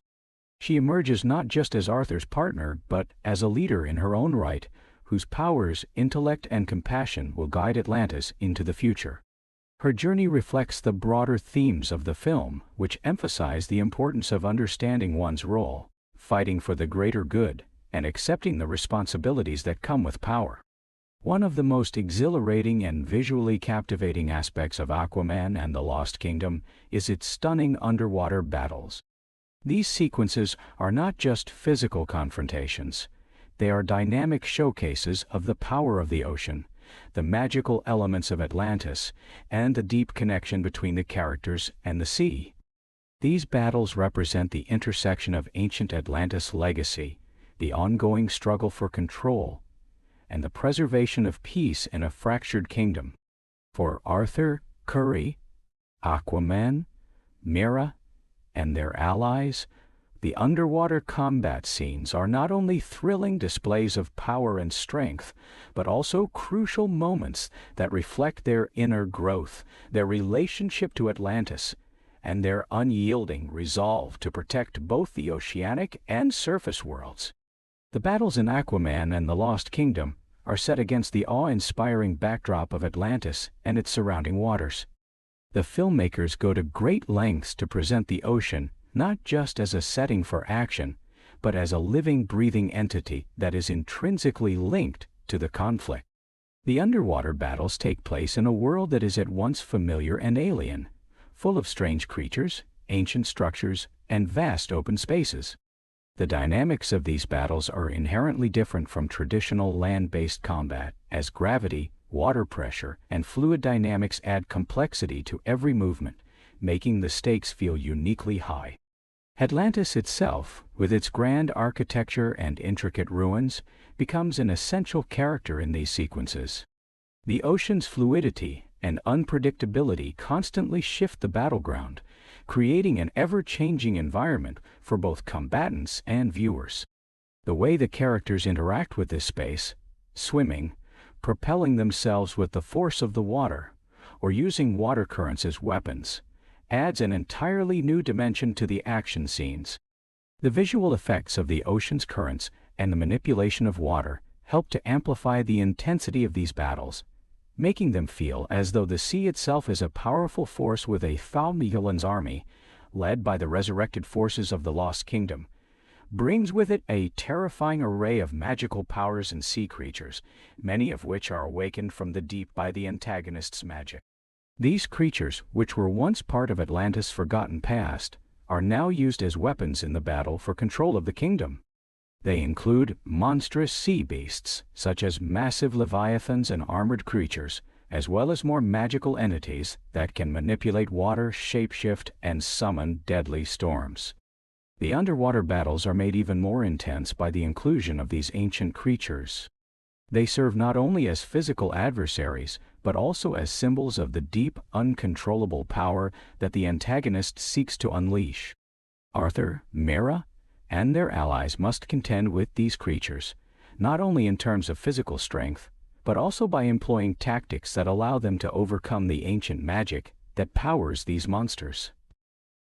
[SPEAKER 1] She emerges not just as Arthur's partner, but as a leader in her own right, whose powers, intellect, and compassion will guide Atlantis into the future. Her journey reflects the broader themes of the film, which emphasize the importance of understanding one's role, fighting for the greater good, and accepting the responsibilities that come with power. One of the most exhilarating and visually captivating aspects of Aquaman and the Lost Kingdom is its stunning underwater battles. These sequences are not just physical confrontations. They are dynamic showcases of the power of the ocean, the magical elements of Atlantis, and the deep connection between the characters and the sea. These battles represent the intersection of ancient Atlantis legacy, the ongoing struggle for control, and the preservation of peace in a fractured kingdom. For Arthur, Curry, Aquaman, Mera, and their allies, the underwater combat scenes are not only thrilling displays of power and strength, but also crucial moments that reflect their inner growth, their relationship to Atlantis, and their unyielding resolve to protect both the oceanic and surface worlds. The battles in Aquaman and the Lost Kingdom are set against the awe-inspiring backdrop of Atlantis and its surrounding waters. The filmmakers go to great lengths to present the ocean not just as a setting for action, but as a living, breathing entity that is intrinsically linked to the conflict. The underwater battles take place in a world that is at once familiar and alien, full of strange creatures, ancient structures, and vast open spaces. The dynamics of these battles are inherently different from traditional land-based combat, as gravity, water pressure, and fluid dynamics add complexity to every movement, making the stakes feel uniquely high. Atlantis itself, with its grand architecture and intricate ruins, becomes an essential character in these sequences. The ocean's fluidity and unpredictability constantly shift the battleground, creating an ever-changing environment for both combatants and viewers. The way the characters interact with this space, swimming, propelling themselves with the force of the water, or using water currents as weapons, adds an entirely new dimension to the action scenes. The visual effects of the ocean's currents and the manipulation of water help to amplify the intensity of these battles, making them feel as though the sea itself is a powerful force with a Thaumigelan's army, led by the resurrected forces of the Lost Kingdom, brings with it a terrifying array of magical powers and sea creatures, many of which are awakened from the deep by the antagonist's magic. These creatures, which were once part of Atlantis' forgotten past, are now used as weapons in the battle for control of the kingdom. They include monstrous sea beasts, such as massive leviathans and armored creatures, as well as more magical entities that can manipulate water, shapeshift, and summon deadly storms. The underwater battles are made even more intense by the inclusion of these ancient creatures. They serve not only as physical adversaries, but also as symbols of the deep, uncontrollable power that the antagonist seeks to unleash. Arthur, Mera, and their allies must contend with these creatures, not only in terms of physical strength, but also by employing tactics that allow them to overcome the ancient magic that powers these monsters.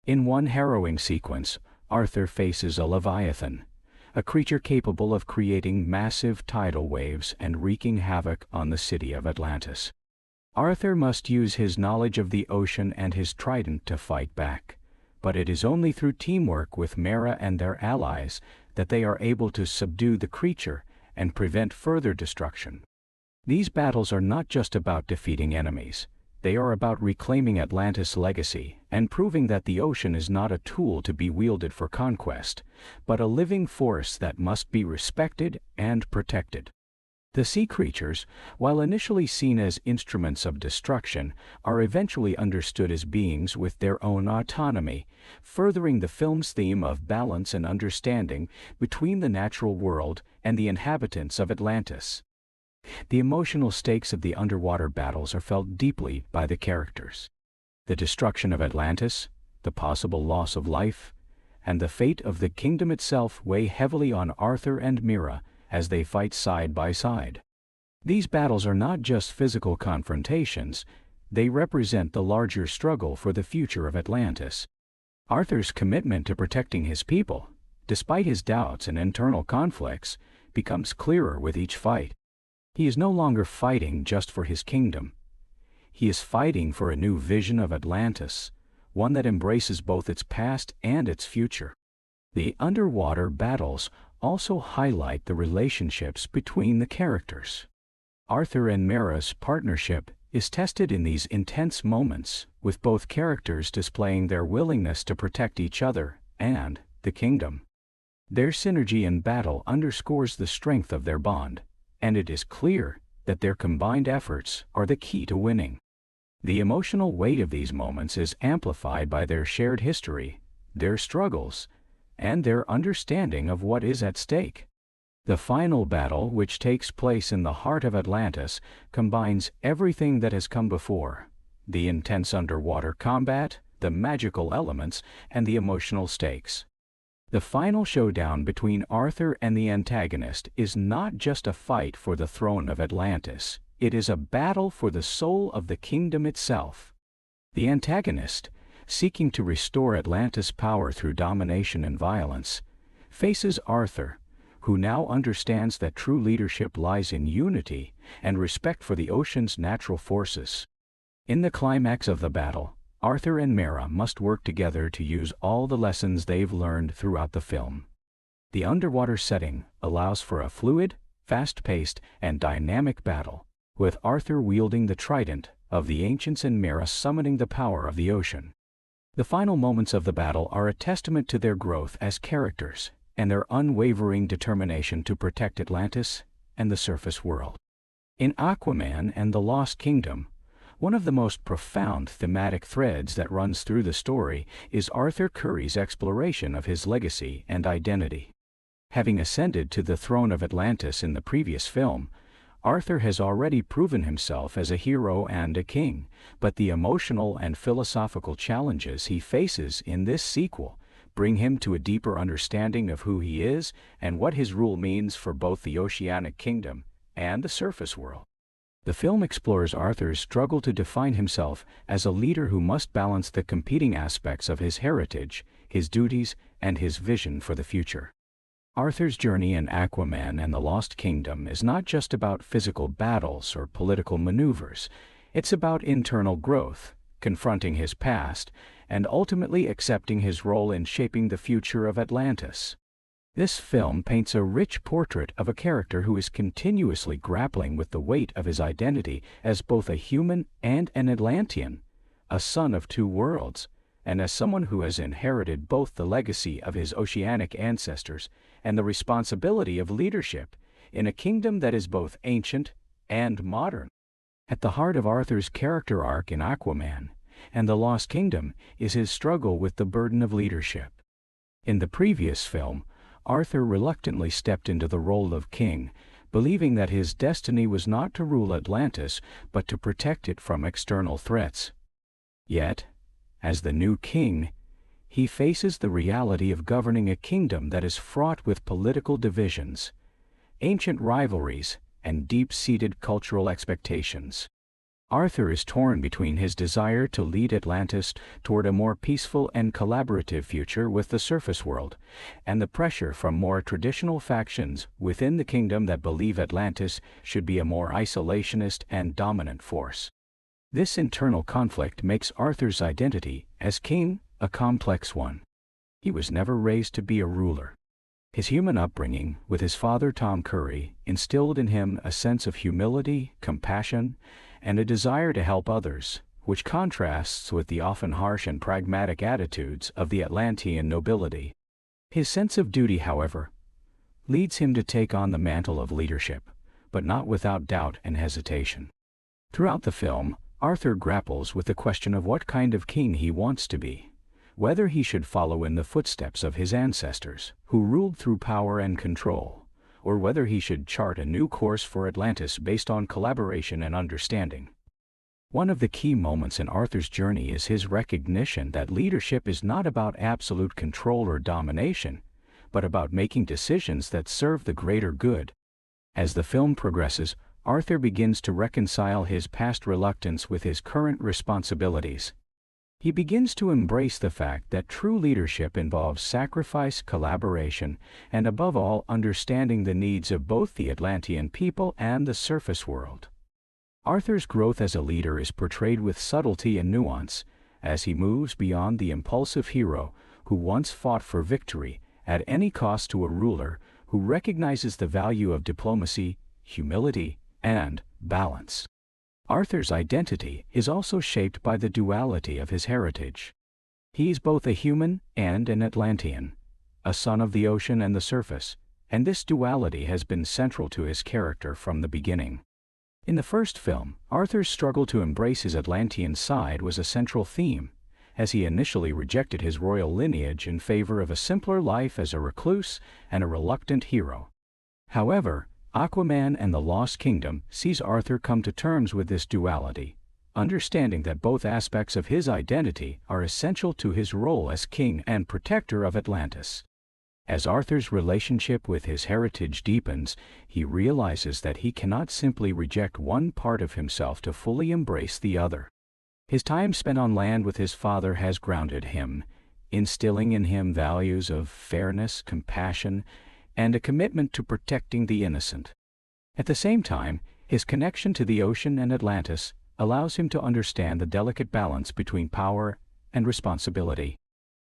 [SPEAKER 1] In one harrowing sequence, Arthur faces a leviathan, a creature capable of creating massive tidal waves and wreaking havoc on the city of Atlantis. Arthur must use his knowledge of the ocean and his trident to fight back, but it is only through teamwork with Mera and their allies that they are able to subdue the creature and prevent further destruction. These battles are not just about defeating enemies. They are about reclaiming Atlantis' legacy and proving that the ocean is not a tool to be wielded for conquest, but a living force that must be respected and protected. The sea creatures, while initially seen as instruments of destruction, are eventually understood as beings with their own autonomy, furthering the film's theme of balance and understanding between the natural world and the inhabitants of Atlantis. The emotional stakes of the underwater battles are felt deeply by the characters. The destruction of Atlantis, the possible loss of life, and the fate of the kingdom itself weigh heavily on Arthur and Mira as they fight side by side. These battles are not just physical confrontations, they represent the larger struggle for the future of Atlantis. Arthur's commitment to protecting his people, despite his doubts and internal conflicts, becomes clearer with each fight. He is no longer fighting just for his kingdom. He is fighting for a new vision of Atlantis, one that embraces both its past and its future. The underwater battles also highlight the relationships between the characters. Arthur and Mira's partnership is tested in these intense moments, with both characters displaying their willingness to protect each other and the kingdom. Their synergy in battle underscores the strength of their bond, and it is clear that their combined efforts are the key to winning. The emotional weight of these moments is amplified by their shared history, their struggles, and their understanding of what is at stake. The final battle, which takes place in the heart of Atlantis, combines everything that has come before: the intense underwater combat, the magical elements, and the emotional stakes. The final showdown between Arthur and the antagonist is not just a fight for the throne of Atlantis, it is a battle for the soul of the kingdom itself. The antagonist, seeking to restore Atlantis' power through domination and violence, faces Arthur, who now understands that true leadership lies in unity and respect for the ocean's natural forces. In the climax of the battle, Arthur and Mira must work together to use all the lessons they've learned throughout the film. The underwater setting allows for a fluid, fast-paced, and dynamic battle, with Arthur wielding the trident of the ancients and Mira summoning the power of the ocean. The final moments of the battle are a testament to their growth as characters and their unwavering determination to protect Atlantis and the surface world. In Aquaman and the Lost Kingdom, one of the most profound thematic threads that runs through the story is Arthur Curry's exploration of his legacy and identity. Having ascended to the throne of Atlantis in the previous film, Arthur has already proven himself as a hero and a king, but the emotional and philosophical challenges he faces in this sequel bring him to a deeper understanding of who he is and what his rule means for both the oceanic kingdom and the surface world. The film explores Arthur's struggle to define himself as a leader who must balance the competing aspects of his heritage, his duties, and his vision for the future. Arthur's journey in Aquaman and the Lost Kingdom is not just about physical battles or political maneuvers. It's about internal growth, confronting his past, and ultimately accepting his role in shaping the future of Atlantis. This film paints a rich portrait of a character who is continuously grappling with the weight of his identity as both a human and an Atlantean, a son of two worlds, and as someone who has inherited both the legacy of his oceanic ancestors and the responsibility of leadership in a kingdom that is both ancient and modern. At the heart of Arthur's character arc in Aquaman and the Lost Kingdom is his struggle with the burden of leadership. In the previous film, Arthur reluctantly stepped into the role of king, believing that his destiny was not to rule Atlantis but to protect it from external threats. Yet, as the new king, he faces the reality of governing a kingdom that is fraught with political divisions, ancient rivalries, and deep-seated cultural expectations. Arthur is torn between his desire to lead Atlantis toward a more peaceful and collaborative future with the surface world, and the pressure from more traditional factions within the kingdom that believe Atlantis should be a more isolationist and dominant force. This internal conflict makes Arthur's identity as king a complex one. He was never raised to be a ruler. His human upbringing with his father Tom Curry instilled in him a sense of humility, compassion, and a desire to help others, which contrasts with the often harsh and pragmatic attitudes of the Atlantean nobility. His sense of duty, however, leads him to take on the mantle of leadership, but not without doubt and hesitation. Throughout the film, Arthur grapples with the question of what kind of king he wants to be, whether he should follow in the footsteps of his ancestors, who ruled through power and control, or whether he should chart a new course for Atlantis based on collaboration and understanding. One of the key moments in Arthur's journey is his recognition that leadership is not about absolute control or domination, but about making decisions that serve the greater good. As the film progresses, Arthur begins to reconcile his past reluctance with his current responsibilities. He begins to embrace the fact that true leadership involves sacrifice, collaboration, and above all, understanding the needs of both the Atlantean people and the surface world. Arthur's growth as a leader is portrayed with subtlety and nuance, as he moves beyond the impulsive hero who once fought for victory at any cost to a ruler who recognizes the value of diplomacy, humility, and balance. Arthur's identity is also shaped by the duality of his heritage. He is both a human and an Atlantean, a son of the ocean and the surface, and this duality has been central to his character from the beginning. In the first film, Arthur's struggle to embrace his Atlantean side was a central theme, as he initially rejected his royal lineage in favor of a simpler life as a recluse and a reluctant hero. However, Aquaman and the Lost Kingdom sees Arthur come to terms with this duality, understanding that both aspects of his identity are essential to his role as king and protector of Atlantis. As Arthur's relationship with his heritage deepens, he realizes that he cannot simply reject one part of himself to fully embrace the other. His time spent on land with his father has grounded him, instilling in him values of fairness, compassion, and a commitment to protecting the innocent. At the same time, his connection to the ocean and Atlantis allows him to understand the delicate balance between power and responsibility.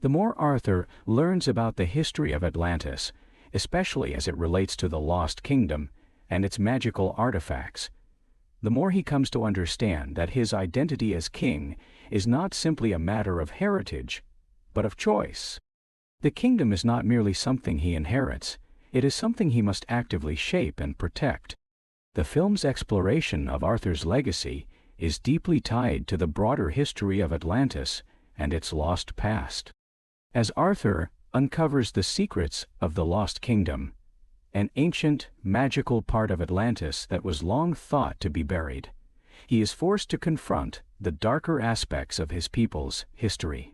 [SPEAKER 1] The more Arthur learns about the history of Atlantis, especially as it relates to the Lost Kingdom and its magical artifacts, the more he comes to understand that his identity as king is not simply a matter of heritage, but of choice. The kingdom is not merely something he inherits, it is something he must actively shape and protect. The film's exploration of Arthur's legacy is deeply tied to the broader history of Atlantis and its lost past. As Arthur uncovers the secrets of the Lost Kingdom, an ancient, magical part of Atlantis that was long thought to be buried, he is forced to confront the darker aspects of his people's history.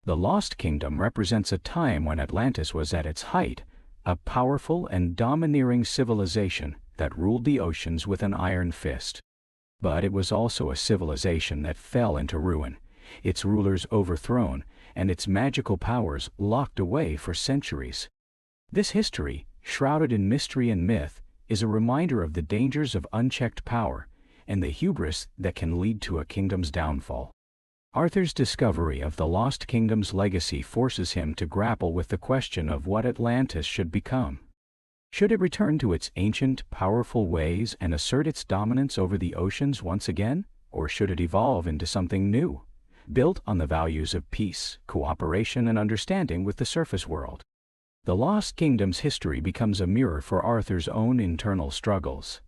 [SPEAKER 1] The Lost Kingdom represents a time when Atlantis was at its height, a powerful and domineering civilization that ruled the oceans with an iron fist. But it was also a civilization that fell into ruin, its rulers overthrown, and its magical powers locked away for centuries. This history, shrouded in mystery and myth, is a reminder of the dangers of unchecked power and the hubris that can lead to a kingdom's downfall. Arthur's discovery of the Lost Kingdom's legacy forces him to grapple with the question of what Atlantis should become. Should it return to its ancient, powerful ways and assert its dominance over the oceans once again, or should it evolve into something new, built on the values of peace, cooperation, and understanding with the surface world? The Lost Kingdom's history becomes a mirror for Arthur's own internal struggles,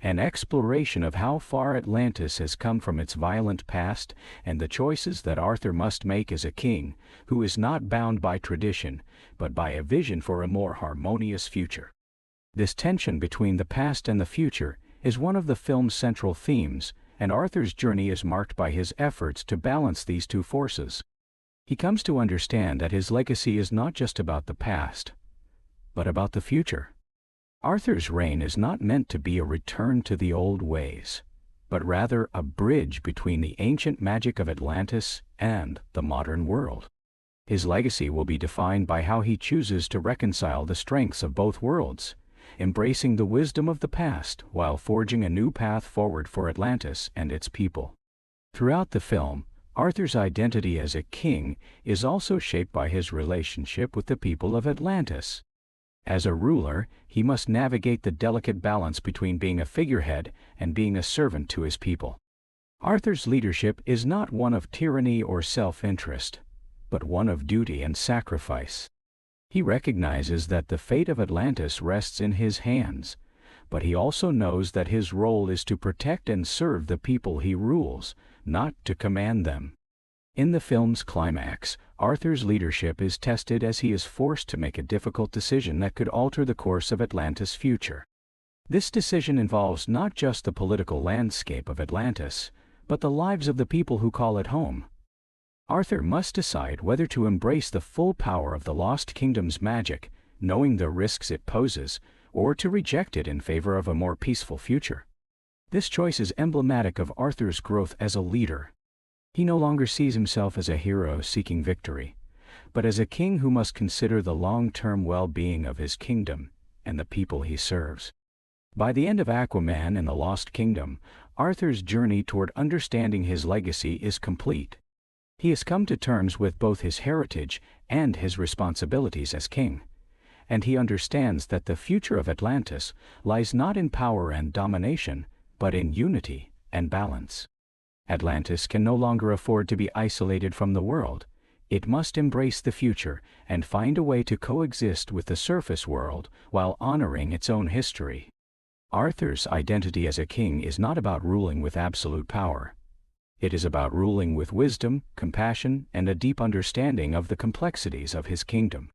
[SPEAKER 1] an exploration of how far Atlantis has come from its violent past and the choices that Arthur must make as a king who is not bound by tradition, but by a vision for a more harmonious future. This tension between the past and the future is one of the film's central themes, and Arthur's journey is marked by his efforts to balance these two forces. He comes to understand that his legacy is not just about the past, but about the future. Arthur's reign is not meant to be a return to the old ways, but rather a bridge between the ancient magic of Atlantis and the modern world. His legacy will be defined by how he chooses to reconcile the strengths of both worlds, embracing the wisdom of the past while forging a new path forward for Atlantis and its people. Throughout the film, Arthur's identity as a king is also shaped by his relationship with the people of Atlantis. As a ruler, he must navigate the delicate balance between being a figurehead and being a servant to his people. Arthur's leadership is not one of tyranny or self-interest, but one of duty and sacrifice. He recognizes that the fate of Atlantis rests in his hands, but he also knows that his role is to protect and serve the people he rules, not to command them. In the film's climax, Arthur's leadership is tested as he is forced to make a difficult decision that could alter the course of Atlantis' future. This decision involves not just the political landscape of Atlantis, but the lives of the people who call it home. Arthur must decide whether to embrace the full power of the Lost Kingdom's magic, knowing the risks it poses, or to reject it in favor of a more peaceful future. This choice is emblematic of Arthur's growth as a leader. He no longer sees himself as a hero seeking victory, but as a king who must consider the long-term well-being of his kingdom and the people he serves. By the end of Aquaman and the Lost Kingdom, Arthur's journey toward understanding his legacy is complete. He has come to terms with both his heritage and his responsibilities as king, and he understands that the future of Atlantis lies not in power and domination, but in unity and balance. Atlantis can no longer afford to be isolated from the world. It must embrace the future and find a way to coexist with the surface world while honoring its own history. Arthur's identity as a king is not about ruling with absolute power. It is about ruling with wisdom, compassion, and a deep understanding of the complexities of his kingdom.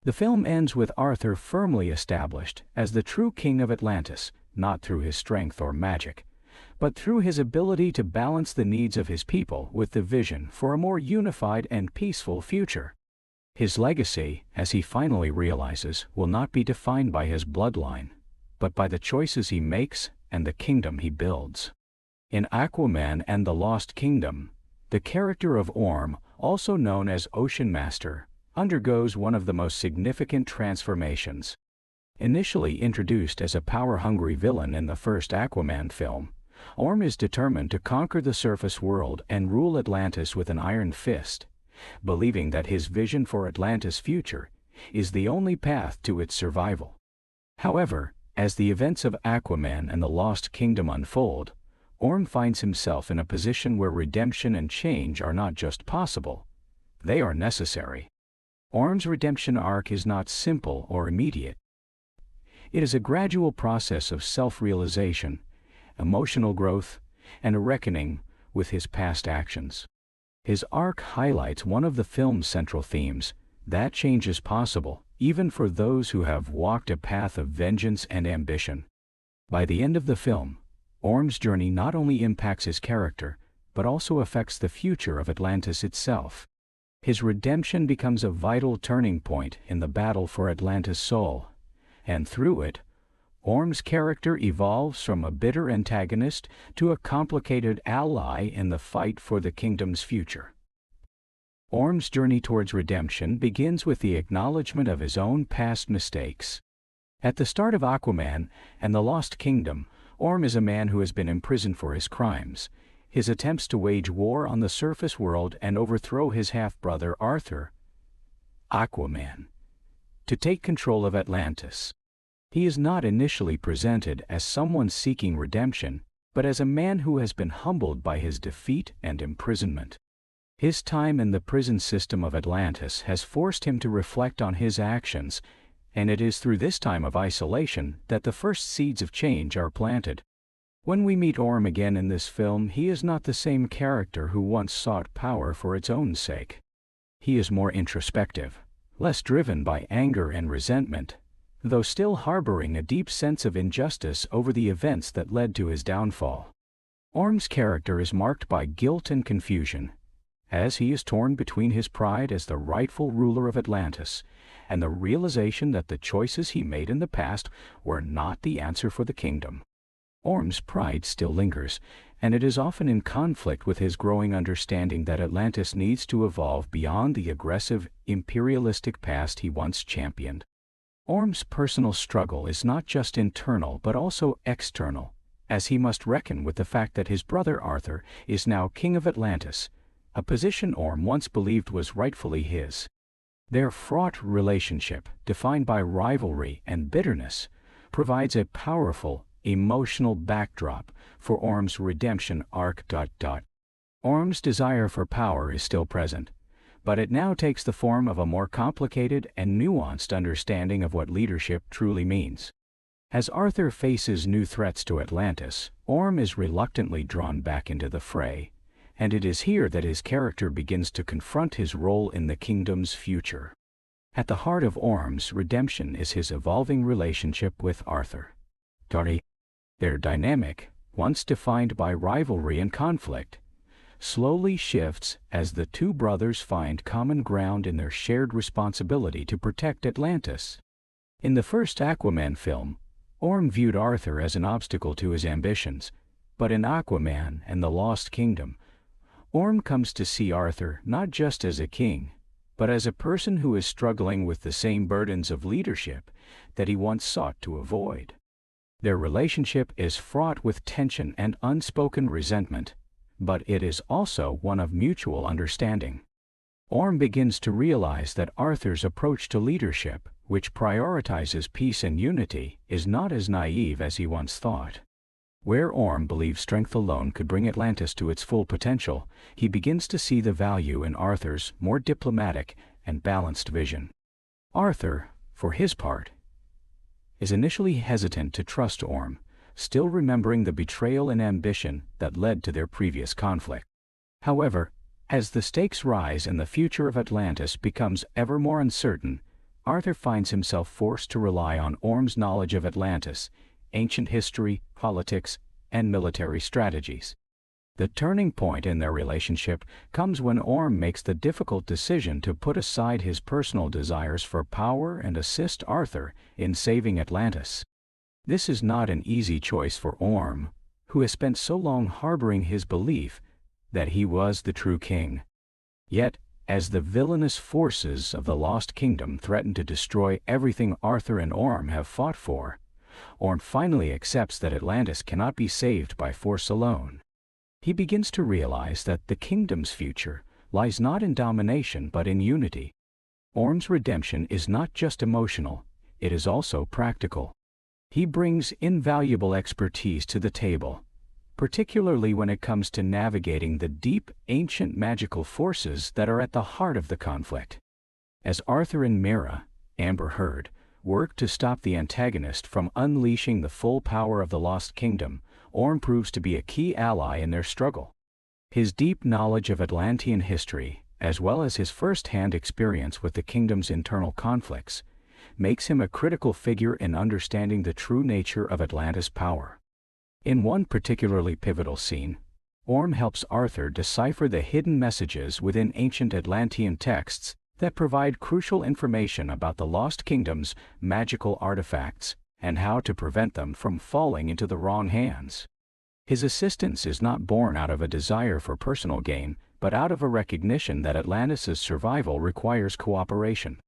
[SPEAKER 1] The film ends with Arthur firmly established as the true king of Atlantis, not through his strength or magic, but through his ability to balance the needs of his people with the vision for a more unified and peaceful future. His legacy, as he finally realizes, will not be defined by his bloodline, but by the choices he makes and the kingdom he builds. In Aquaman and the Lost Kingdom, the character of Orm, also known as Ocean Master, undergoes one of the most significant transformations. Initially introduced as a power-hungry villain in the first Aquaman film, Orm is determined to conquer the surface world and rule Atlantis with an iron fist, believing that his vision for Atlantis' future is the only path to its survival. However, as the events of Aquaman and the Lost Kingdom unfold, Orm finds himself in a position where redemption and change are not just possible, they are necessary. Orm's redemption arc is not simple or immediate. It is a gradual process of self-realization, emotional growth, and a reckoning with his past actions. His arc highlights one of the film's central themes, that change is possible, even for those who have walked a path of vengeance and ambition. By the end of the film, Orm's journey not only impacts his character, but also affects the future of Atlantis itself. His redemption becomes a vital turning point in the battle for Atlantis' soul, and through it, Orm's character evolves from a bitter antagonist to a complicated ally in the fight for the kingdom's future. Orm's journey towards redemption begins with the acknowledgement of his own past mistakes. At the start of Aquaman and the Lost Kingdom, Orm is a man who has been imprisoned for his crimes, his attempts to wage war on the surface world and overthrow his half-brother Arthur, Aquaman, to take control of Atlantis. He is not initially presented as someone seeking redemption, but as a man who has been humbled by his defeat and imprisonment. His time in the prison system of Atlantis has forced him to reflect on his actions, and it is through this time of isolation that the first seeds of change are planted. When we meet Orm again in this film, he is not the same character who once sought power for its own sake. He is more introspective, less driven by anger and resentment, though still harboring a deep sense of injustice over the events that led to his downfall. Orm's character is marked by guilt and confusion, as he is torn between his pride as the rightful ruler of Atlantis and the realization that the choices he made in the past were not the answer for the kingdom. Orm's pride still lingers, and it is often in conflict with his growing understanding that Atlantis needs to evolve beyond the aggressive, imperialistic past he once championed. Orm's personal struggle is not just internal but also external, as he must reckon with the fact that his brother Arthur is now king of Atlantis, a position Orm once believed was rightfully his. Their fraught relationship, defined by rivalry and bitterness, provides a powerful, emotional backdrop for Orm's redemption arc. Orm's desire for power is still present, but it now takes the form of a more complicated and nuanced understanding of what leadership truly means. As Arthur faces new threats to Atlantis, Orm is reluctantly drawn back into the fray, and it is here that his character begins to confront his role in the kingdom's future. At the heart of Orm's redemption is his evolving relationship with Arthur. Their dynamic, once defined by rivalry and conflict, slowly shifts as the two brothers find common ground in their shared responsibility to protect Atlantis. In the first Aquaman film, Orm viewed Arthur as an obstacle to his ambitions, but in Aquaman and the Lost Kingdom, Orm comes to see Arthur not just as a king, but as a person who is struggling with the same burdens of leadership that he once sought to avoid. Their relationship is fraught with tension and unspoken resentment, but it is also one of mutual understanding. Orm begins to realize that Arthur's approach to leadership, which prioritizes peace and unity, is not as naive as he once thought. Where Orm believed strength alone could bring Atlantis to its full potential, he begins to see the value in Arthur's more diplomatic and balanced vision. Arthur, for his part, is initially hesitant to trust Orm, still remembering the betrayal and ambition that led to their previous conflict. However, as the stakes rise and the future of Atlantis becomes ever more uncertain, Arthur finds himself forced to rely on Orm's knowledge of Atlantis, ancient history, politics, and military strategies. The turning point in their relationship comes when Orm makes the difficult decision to put aside his personal desires for power and assist Arthur in saving Atlantis. This is not an easy choice for Orm, who has spent so long harboring his belief that he was the true king. Yet, as the villainous forces of the Lost Kingdom threaten to destroy everything Arthur and Orm have fought for, Orm finally accepts that Atlantis cannot be saved by force alone. He begins to realize that the kingdom's future lies not in domination but in unity. Orm's redemption is not just emotional, it is also practical. He brings invaluable expertise to the table, particularly when it comes to navigating the deep, ancient magical forces that are at the heart of the conflict. As Arthur and Mera, Amber Heard, work to stop the antagonist from unleashing the full power of the Lost Kingdom, Orm proves to be a key ally in their struggle. His deep knowledge of Atlantean history, as well as his first-hand experience with the kingdom's internal conflicts, makes him a critical figure in understanding the true nature of Atlantis' power. In one particularly pivotal scene, Orm helps Arthur decipher the hidden messages within ancient Atlantean texts that provide crucial information about the Lost Kingdom's magical artifacts and how to prevent them from falling into the wrong hands. His assistance is not born out of a desire for personal gain, but out of a recognition that Atlantis' survival requires cooperation.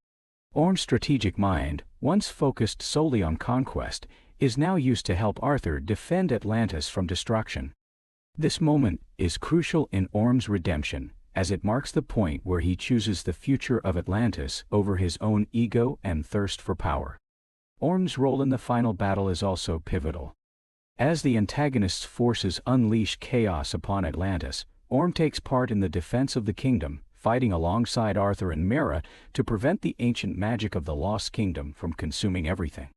[SPEAKER 1] Orm's strategic mind, once focused solely on conquest, is now used to help Arthur defend Atlantis from destruction. This moment is crucial in Orm's redemption, as it marks the point where he chooses the future of Atlantis over his own ego and thirst for power. Orm's role in the final battle is also pivotal. As the antagonist's forces unleash chaos upon Atlantis, Orm takes part in the defense of the kingdom, fighting alongside Arthur and Mera to prevent the ancient magic of the Lost Kingdom from consuming everything.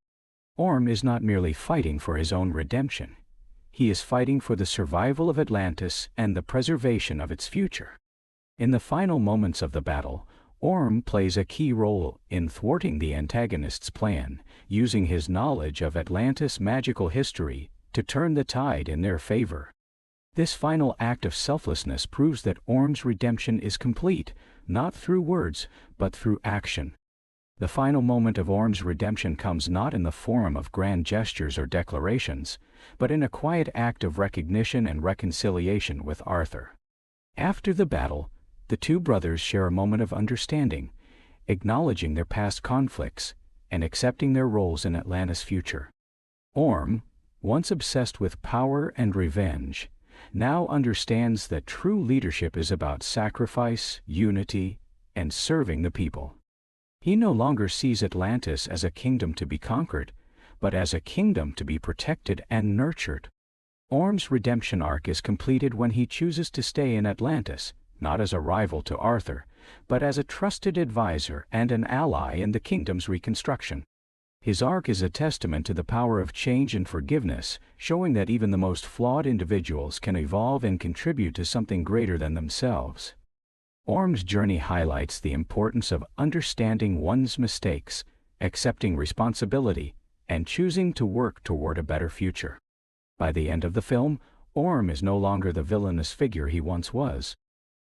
[SPEAKER 1] Orm is not merely fighting for his own redemption. He is fighting for the survival of Atlantis and the preservation of its future. In the final moments of the battle, Orm plays a key role in thwarting the antagonist's plan, using his knowledge of Atlantis' magical history to turn the tide in their favor. This final act of selflessness proves that Orm's redemption is complete, not through words, but through action. The final moment of Orm's redemption comes not in the form of grand gestures or declarations, but in a quiet act of recognition and reconciliation with Arthur. After the battle, the two brothers share a moment of understanding, acknowledging their past conflicts and accepting their roles in Atlantis' future. Orm, once obsessed with power and revenge, now understands that true leadership is about sacrifice, unity, and serving the people. He no longer sees Atlantis as a kingdom to be conquered, but as a kingdom to be protected and nurtured. Orm's redemption arc is completed when he chooses to stay in Atlantis, not as a rival to Arthur, but as a trusted advisor and an ally in the kingdom's reconstruction. His arc is a testament to the power of change and forgiveness, showing that even the most flawed individuals can evolve and contribute to something greater than themselves. Orm's journey highlights the importance of understanding one's mistakes, accepting responsibility, and choosing to work toward a better future. By the end of the film, Orm is no longer the villainous figure he once was.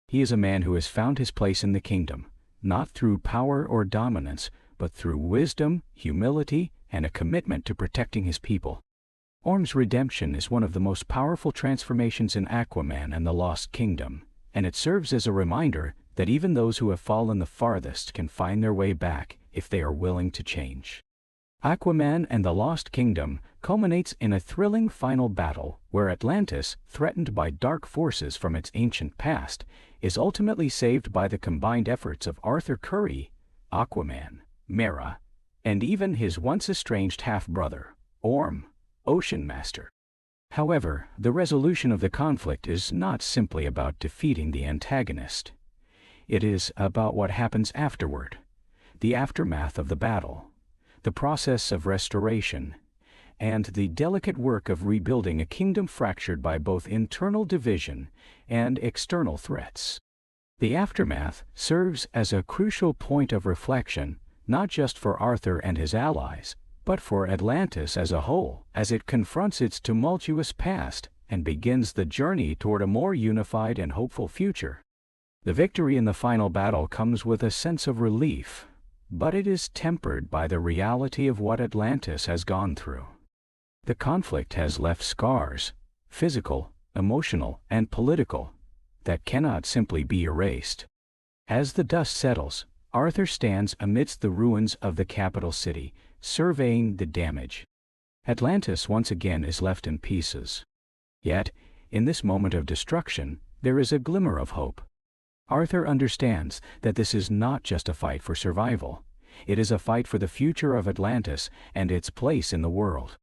[SPEAKER 1] He is a man who has found his place in the kingdom, not through power or dominance, but through wisdom, humility, and a commitment to protecting his people. Orm's redemption is one of the most powerful transformations in Aquaman and the Lost Kingdom, and it serves as a reminder that even those who have fallen the farthest can find their way back if they are willing to change. Aquaman and the Lost Kingdom culminates in a thrilling final battle where Atlantis, threatened by dark forces from its ancient past, is ultimately saved by the combined efforts of Arthur Curry, Aquaman, Mera, and even his once-estranged half-brother, Orm, Ocean Master. However, the resolution of the conflict is not simply about defeating the antagonist. It is about what happens afterward, the aftermath of the battle, the process of restoration, and the delicate work of rebuilding a kingdom fractured by both internal division and external threats. The aftermath serves as a crucial point of reflection, not just for Arthur and his allies, but for Atlantis as a whole, as it confronts its tumultuous past and begins the journey toward a more unified and hopeful future. The victory in the final battle comes with a sense of relief, but it is tempered by the reality of what Atlantis has gone through. The conflict has left scars, physical, emotional, and political, that cannot simply be erased. As the dust settles, Arthur stands amidst the ruins of the capital city, surveying the damage. Atlantis once again is left in pieces. Yet, in this moment of destruction, there is a glimmer of hope. Arthur understands that this is not just a fight for survival. It is a fight for the future of Atlantis and its place in the world.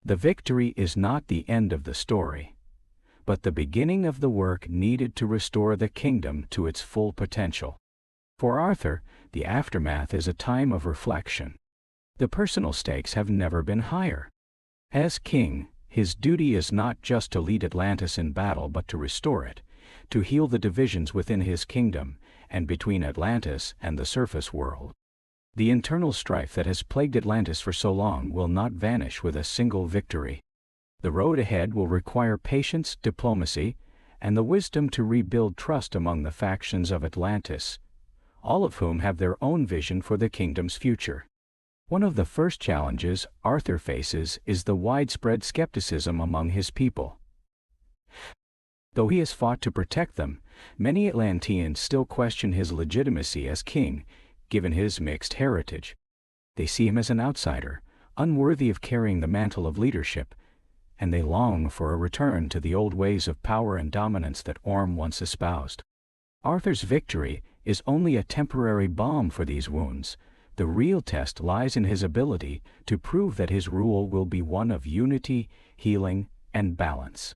[SPEAKER 1] The victory is not the end of the story, but the beginning of the work needed to restore the kingdom to its full potential. For Arthur, the aftermath is a time of reflection. The personal stakes have never been higher. As king, his duty is not just to lead Atlantis in battle but to restore it, to heal the divisions within his kingdom and between Atlantis and the surface world. The internal strife that has plagued Atlantis for so long will not vanish with a single victory. The road ahead will require patience, diplomacy, and the wisdom to rebuild trust among the factions of Atlantis, all of whom have their own vision for the kingdom's future. One of the first challenges Arthur faces is the widespread skepticism among his people. Though he has fought to protect them, many Atlanteans still question his legitimacy as king, given his mixed heritage. They see him as an outsider, unworthy of carrying the mantle of leadership, and they long for a return to the old ways of power and dominance that Orm once espoused. Arthur's victory is only a temporary balm for these wounds. The real test lies in his ability to prove that his rule will be one of unity, healing, and balance.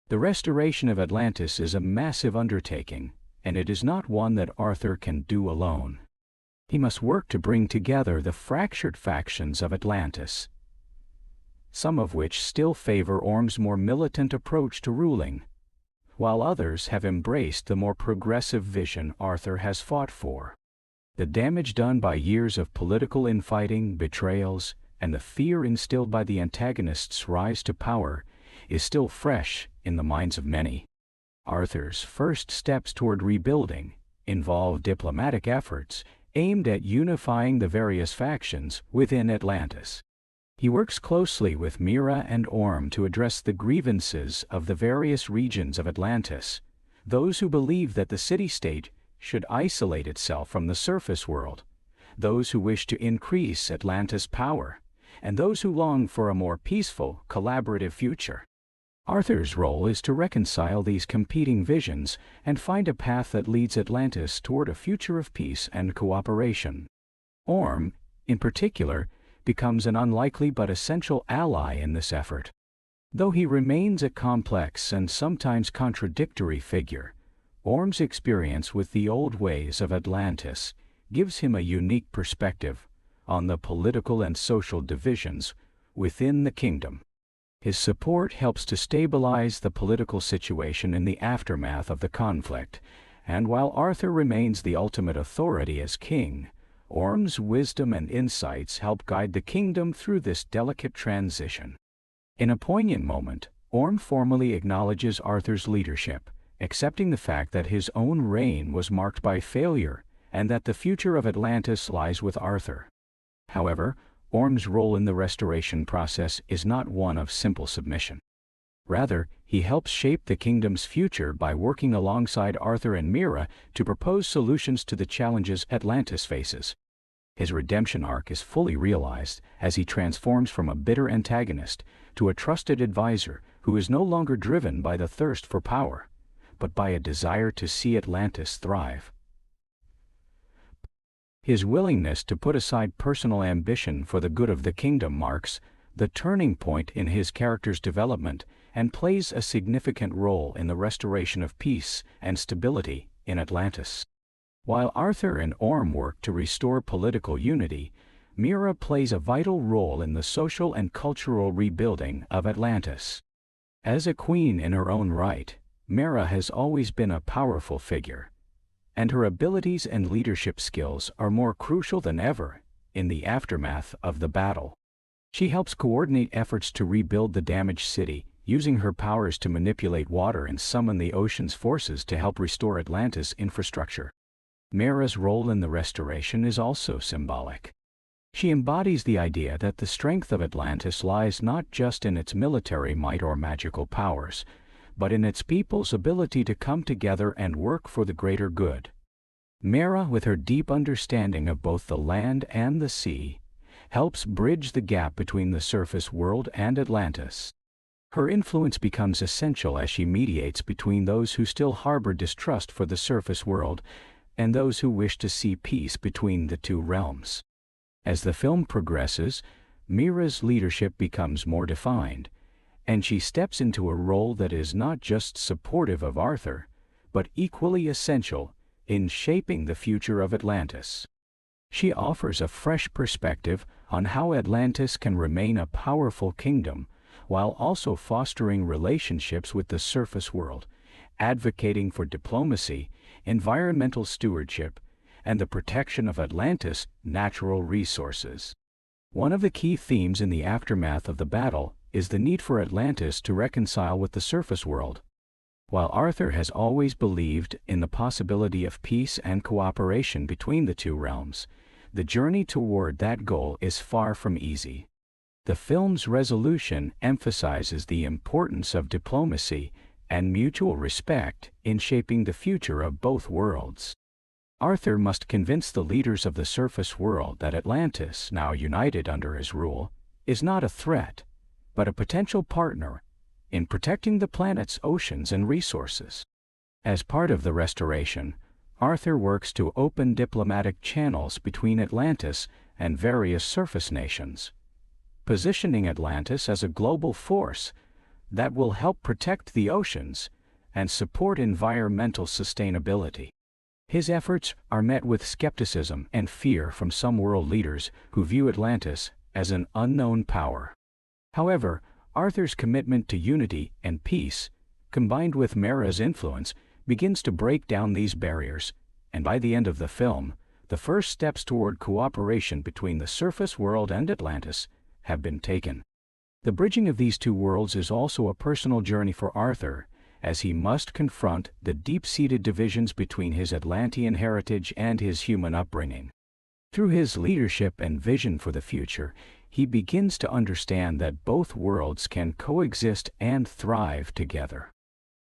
[SPEAKER 1] The restoration of Atlantis is a massive undertaking, and it is not one that Arthur can do alone. He must work to bring together the fractured factions of Atlantis, some of which still favor Orm's more militant approach to ruling, while others have embraced the more progressive vision Arthur has fought for. The damage done by years of political infighting, betrayals, and the fear instilled by the antagonist's rise to power is still fresh in the minds of many. Arthur's first steps toward rebuilding involve diplomatic efforts aimed at unifying the various factions within Atlantis. He works closely with Mera and Orm to address the grievances of the various regions of Atlantis, those who believe that the city-state should isolate itself from the surface world, those who wish to increase Atlantis' power, and those who long for a more peaceful, collaborative future. Arthur's role is to reconcile these competing visions and find a path that leads Atlantis toward a future of peace and cooperation. Orm, in particular, becomes an unlikely but essential ally in this effort. Though he remains a complex and sometimes contradictory figure, Orm's experience with the old ways of Atlantis gives him a unique perspective, on the political and social divisions within the kingdom. His support helps to stabilize the political situation in the aftermath of the conflict, and while Arthur remains the ultimate authority as king, Orm's wisdom and insights help guide the kingdom through this delicate transition. In a poignant moment, Orm formally acknowledges Arthur's leadership, accepting the fact that his own reign was marked by failure and that the future of Atlantis lies with Arthur. However, Orm's role in the restoration process is not one of simple submission. Rather, he helps shape the kingdom's future by working alongside Arthur and Mira to propose solutions to the challenges Atlantis faces. His redemption arc is fully realized as he transforms from a bitter antagonist to a trusted advisor who is no longer driven by the thirst for power, but by a desire to see Atlantis thrive. His willingness to put aside personal ambition for the good of the kingdom marks the turning point in his character's development and plays a significant role in the restoration of peace and stability in Atlantis. While Arthur and Orm work to restore political unity, Mira plays a vital role in the social and cultural rebuilding of Atlantis. As a queen in her own right, Mira has always been a powerful figure, and her abilities and leadership skills are more crucial than ever in the aftermath of the battle. She helps coordinate efforts to rebuild the damaged city, using her powers to manipulate water and summon the ocean's forces to help restore Atlantis' infrastructure. Mira's role in the restoration is also symbolic. She embodies the idea that the strength of Atlantis lies not just in its military might or magical powers, but in its people's ability to come together and work for the greater good. Mira, with her deep understanding of both the land and the sea, helps bridge the gap between the surface world and Atlantis. Her influence becomes essential as she mediates between those who still harbor distrust for the surface world and those who wish to see peace between the two realms. As the film progresses, Mira's leadership becomes more defined, and she steps into a role that is not just supportive of Arthur, but equally essential in shaping the future of Atlantis. She offers a fresh perspective on how Atlantis can remain a powerful kingdom while also fostering relationships with the surface world, advocating for diplomacy, environmental stewardship, and the protection of Atlantis' natural resources. One of the key themes in the aftermath of the battle is the need for Atlantis to reconcile with the surface world. While Arthur has always believed in the possibility of peace and cooperation between the two realms, the journey toward that goal is far from easy. The film's resolution emphasizes the importance of diplomacy and mutual respect in shaping the future of both worlds. Arthur must convince the leaders of the surface world that Atlantis, now united under his rule, is not a threat, but a potential partner in protecting the planet's oceans and resources. As part of the restoration, Arthur works to open diplomatic channels between Atlantis and various surface nations, positioning Atlantis as a global force that will help protect the oceans and support environmental sustainability. His efforts are met with skepticism and fear from some world leaders who view Atlantis as an unknown power. However, Arthur's commitment to unity and peace, combined with Mira's influence, begins to break down these barriers, and by the end of the film, the first steps toward cooperation between the surface world and Atlantis have been taken. The bridging of these two worlds is also a personal journey for Arthur, as he must confront the deep-seated divisions between his Atlantean heritage and his human upbringing. Through his leadership and vision for the future, he begins to understand that both worlds can coexist and thrive together.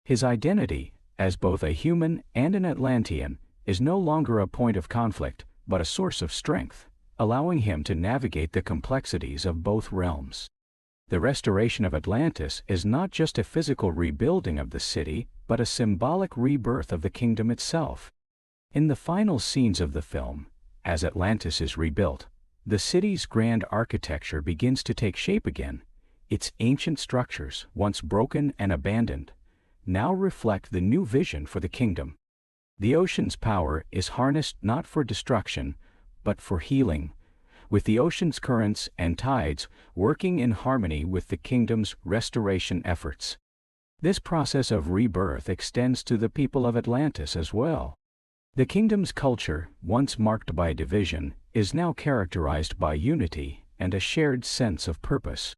[SPEAKER 1] His identity, as both a human and an Atlantean, is no longer a point of conflict, but a source of strength, allowing him to navigate the complexities of both realms. The restoration of Atlantis is not just a physical rebuilding of the city, but a symbolic rebirth of the kingdom itself. In the final scenes of the film, as Atlantis is rebuilt, the city's grand architecture begins to take shape again. Its ancient structures, once broken and abandoned, now reflect the new vision for the kingdom. The ocean's power is harnessed not for destruction, but for healing, with the ocean's currents and tides working in harmony with the kingdom's restoration efforts. This process of rebirth extends to the people of Atlantis as well. The kingdom's culture, once marked by division, is now characterized by unity and a shared sense of purpose.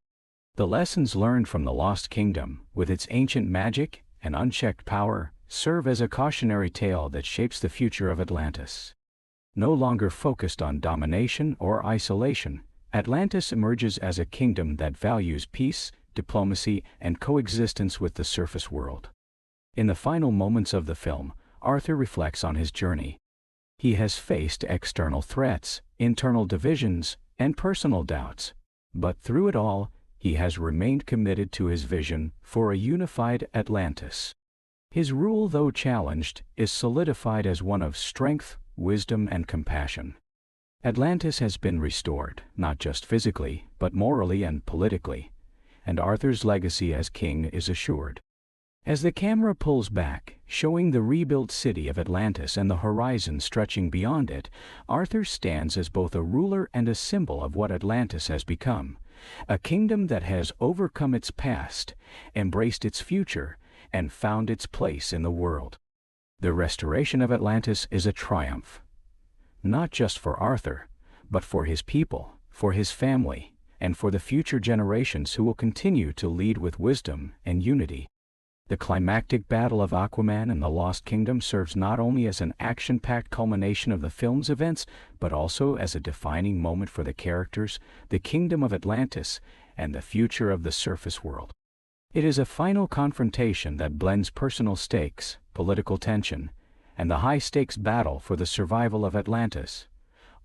[SPEAKER 1] The lessons learned from the Lost Kingdom, with its ancient magic and unchecked power, serve as a cautionary tale that shapes the future of Atlantis. No longer focused on domination or isolation, Atlantis emerges as a kingdom that values peace, diplomacy, and coexistence with the surface world. In the final moments of the film, Arthur reflects on his journey. He has faced external threats, internal divisions, and personal doubts, but through it all, he has remained committed to his vision for a unified Atlantis. His rule, though challenged, is solidified as one of strength, wisdom, and compassion. Atlantis has been restored, not just physically, but morally and politically, and Arthur's legacy as king is assured. As the camera pulls back, showing the rebuilt city of Atlantis and the horizon stretching beyond it, Arthur stands as both a ruler and a symbol of what Atlantis has become, a kingdom that has overcome its past, embraced its future, and found its place in the world. The restoration of Atlantis is a triumph, not just for Arthur, but for his people, for his family, and for the future generations who will continue to lead with wisdom and unity. The climactic battle of Aquaman and the Lost Kingdom serves not only as an action-packed culmination of the film's events, but also as a defining moment for the characters, the kingdom of Atlantis, and the future of the surface world. It is a final confrontation that blends personal stakes, political tension, and the high-stakes battle for the survival of Atlantis,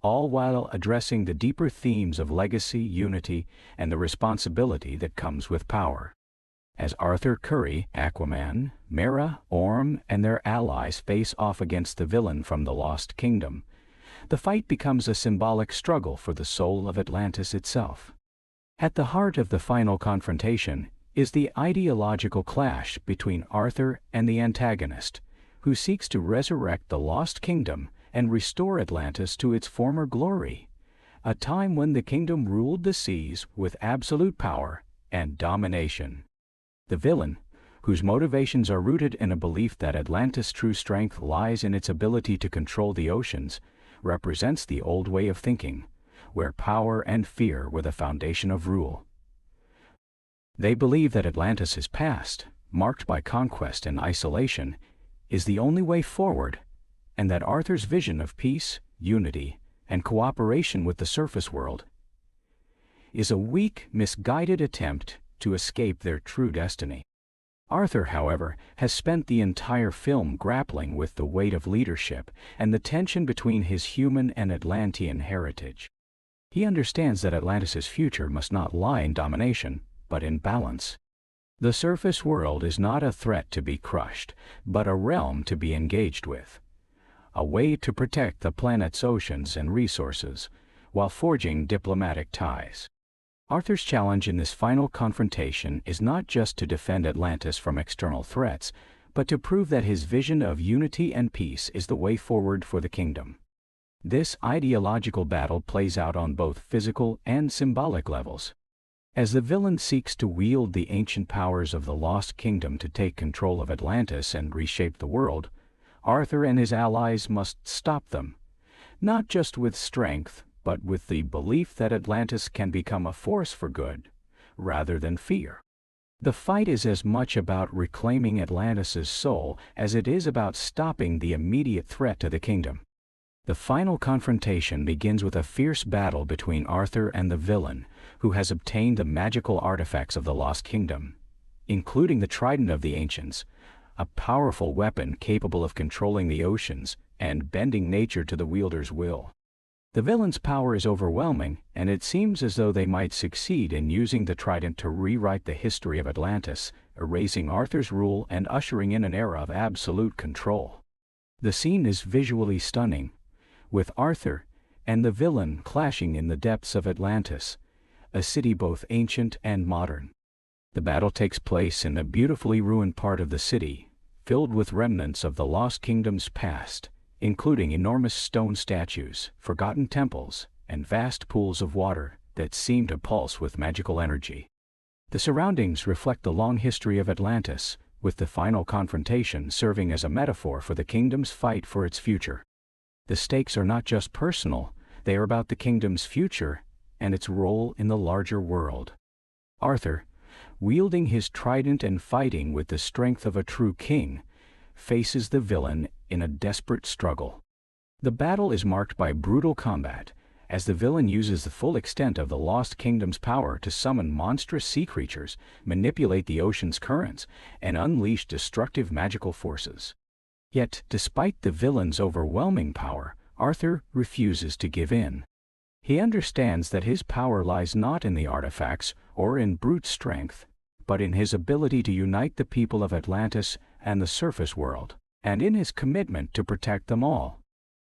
[SPEAKER 1] all while addressing the deeper themes of legacy, unity, and the responsibility that comes with power. As Arthur Curry, Aquaman, Mera, Orm, and their allies face off against the villain from the Lost Kingdom, the fight becomes a symbolic struggle for the soul of Atlantis itself. At the heart of the final confrontation is the ideological clash between Arthur and the antagonist, who seeks to resurrect the Lost Kingdom and restore Atlantis to its former glory, a time when the kingdom ruled the seas with absolute power and domination. The villain, whose motivations are rooted in a belief that Atlantis' true strength lies in its ability to control the oceans, represents the old way of thinking, where power and fear were the foundation of rule. They believe that Atlantis' past, marked by conquest and isolation, is the only way forward, and that Arthur's vision of peace, unity, and cooperation with the surface world is a weak, misguided attempt to escape their true destiny. Arthur, however, has spent the entire film grappling with the weight of leadership and the tension between his human and Atlantean heritage. He understands that Atlantis' future must not lie in domination, but in balance. The surface world is not a threat to be crushed, but a realm to be engaged with, a way to protect the planet's oceans and resources, while forging diplomatic ties. Arthur's challenge in this final confrontation is not just to defend Atlantis from external threats, but to prove that his vision of unity and peace is the way forward for the kingdom. This ideological battle plays out on both physical and symbolic levels. As the villain seeks to wield the ancient powers of the Lost Kingdom to take control of Atlantis and reshape the world, Arthur and his allies must stop them, not just with strength, but with the belief that Atlantis can become a force for good, rather than fear. The fight is as much about reclaiming Atlantis' soul as it is about stopping the immediate threat to the kingdom. The final confrontation begins with a fierce battle between Arthur and the villain, who has obtained the magical artifacts of the Lost Kingdom, including the Trident of the Ancients, a powerful weapon capable of controlling the oceans and bending nature to the wielder's will. The villain's power is overwhelming, and it seems as though they might succeed in using the Trident to rewrite the history of Atlantis, erasing Arthur's rule and ushering in an era of absolute control. The scene is visually stunning, with Arthur and the villain clashing in the depths of Atlantis, a city both ancient and modern. The battle takes place in a beautifully ruined part of the city, filled with remnants of the Lost Kingdom's past, including enormous stone statues, forgotten temples, and vast pools of water that seem to pulse with magical energy. The surroundings reflect the long history of Atlantis, with the final confrontation serving as a metaphor for the kingdom's fight for its future. The stakes are not just personal, they are about the kingdom's future and its role in the larger world. Arthur, wielding his trident and fighting with the strength of a true king, faces the villain in a desperate struggle. The battle is marked by brutal combat, as the villain uses the full extent of the Lost Kingdom's power to summon monstrous sea creatures, manipulate the ocean's currents, and unleash destructive magical forces. Yet, despite the villain's overwhelming power, Arthur refuses to give in. He understands that his power lies not in the artifacts or in brute strength, but in his ability to unite the people of Atlantis and the surface world, and in his commitment to protect them all.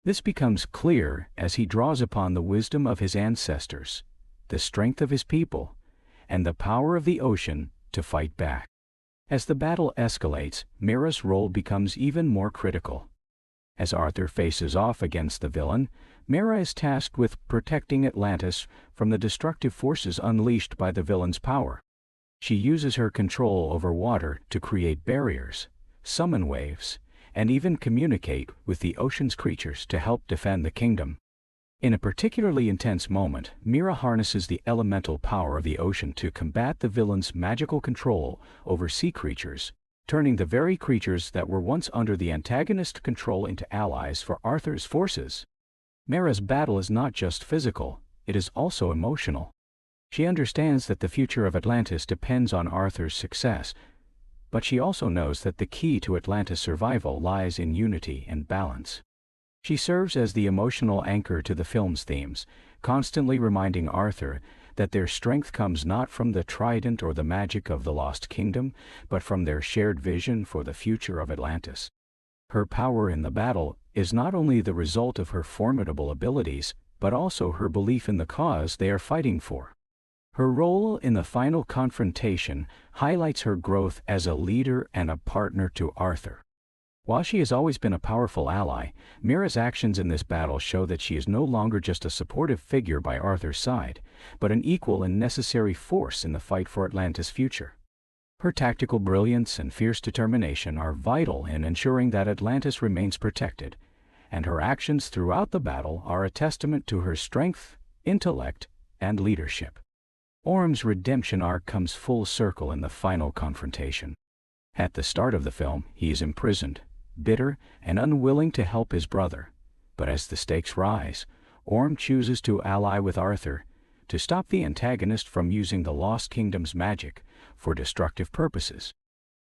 [SPEAKER 1] This becomes clear as he draws upon the wisdom of his ancestors, the strength of his people, and the power of the ocean to fight back. As the battle escalates, Mira's role becomes even more critical. As Arthur faces off against the villain, Mira is tasked with protecting Atlantis from the destructive forces unleashed by the villain's power. She uses her control over water to create barriers, summon waves, and even communicate with the ocean's creatures to help defend the kingdom. In a particularly intense moment, Mira harnesses the elemental power of the ocean to combat the villain's magical control over sea creatures, turning the very creatures that were once under the antagonist's control into allies for Arthur's forces. Mira's battle is not just physical, it is also emotional. She understands that the future of Atlantis depends on Arthur's success, but she also knows that the key to Atlantis' survival lies in unity and balance. She serves as the emotional anchor to the film's themes, constantly reminding Arthur that their strength comes not from the trident or the magic of the Lost Kingdom, but from their shared vision for the future of Atlantis. Her power in the battle is not only the result of her formidable abilities, but also her belief in the cause they are fighting for. Her role in the final confrontation highlights her growth as a leader and a partner to Arthur. While she has always been a powerful ally, Mira's actions in this battle show that she is no longer just a supportive figure by Arthur's side, but an equal and necessary force in the fight for Atlantis' future. Her tactical brilliance and fierce determination are vital in ensuring that Atlantis remains protected, and her actions throughout the battle are a testament to her strength, intellect, and leadership. Orm's redemption arc comes full circle in the final confrontation. At the start of the film, he is imprisoned, bitter and unwilling to help his brother. But as the stakes rise, Orm chooses to ally with Arthur to stop the antagonist from using the Lost Kingdom's magic for destructive purposes.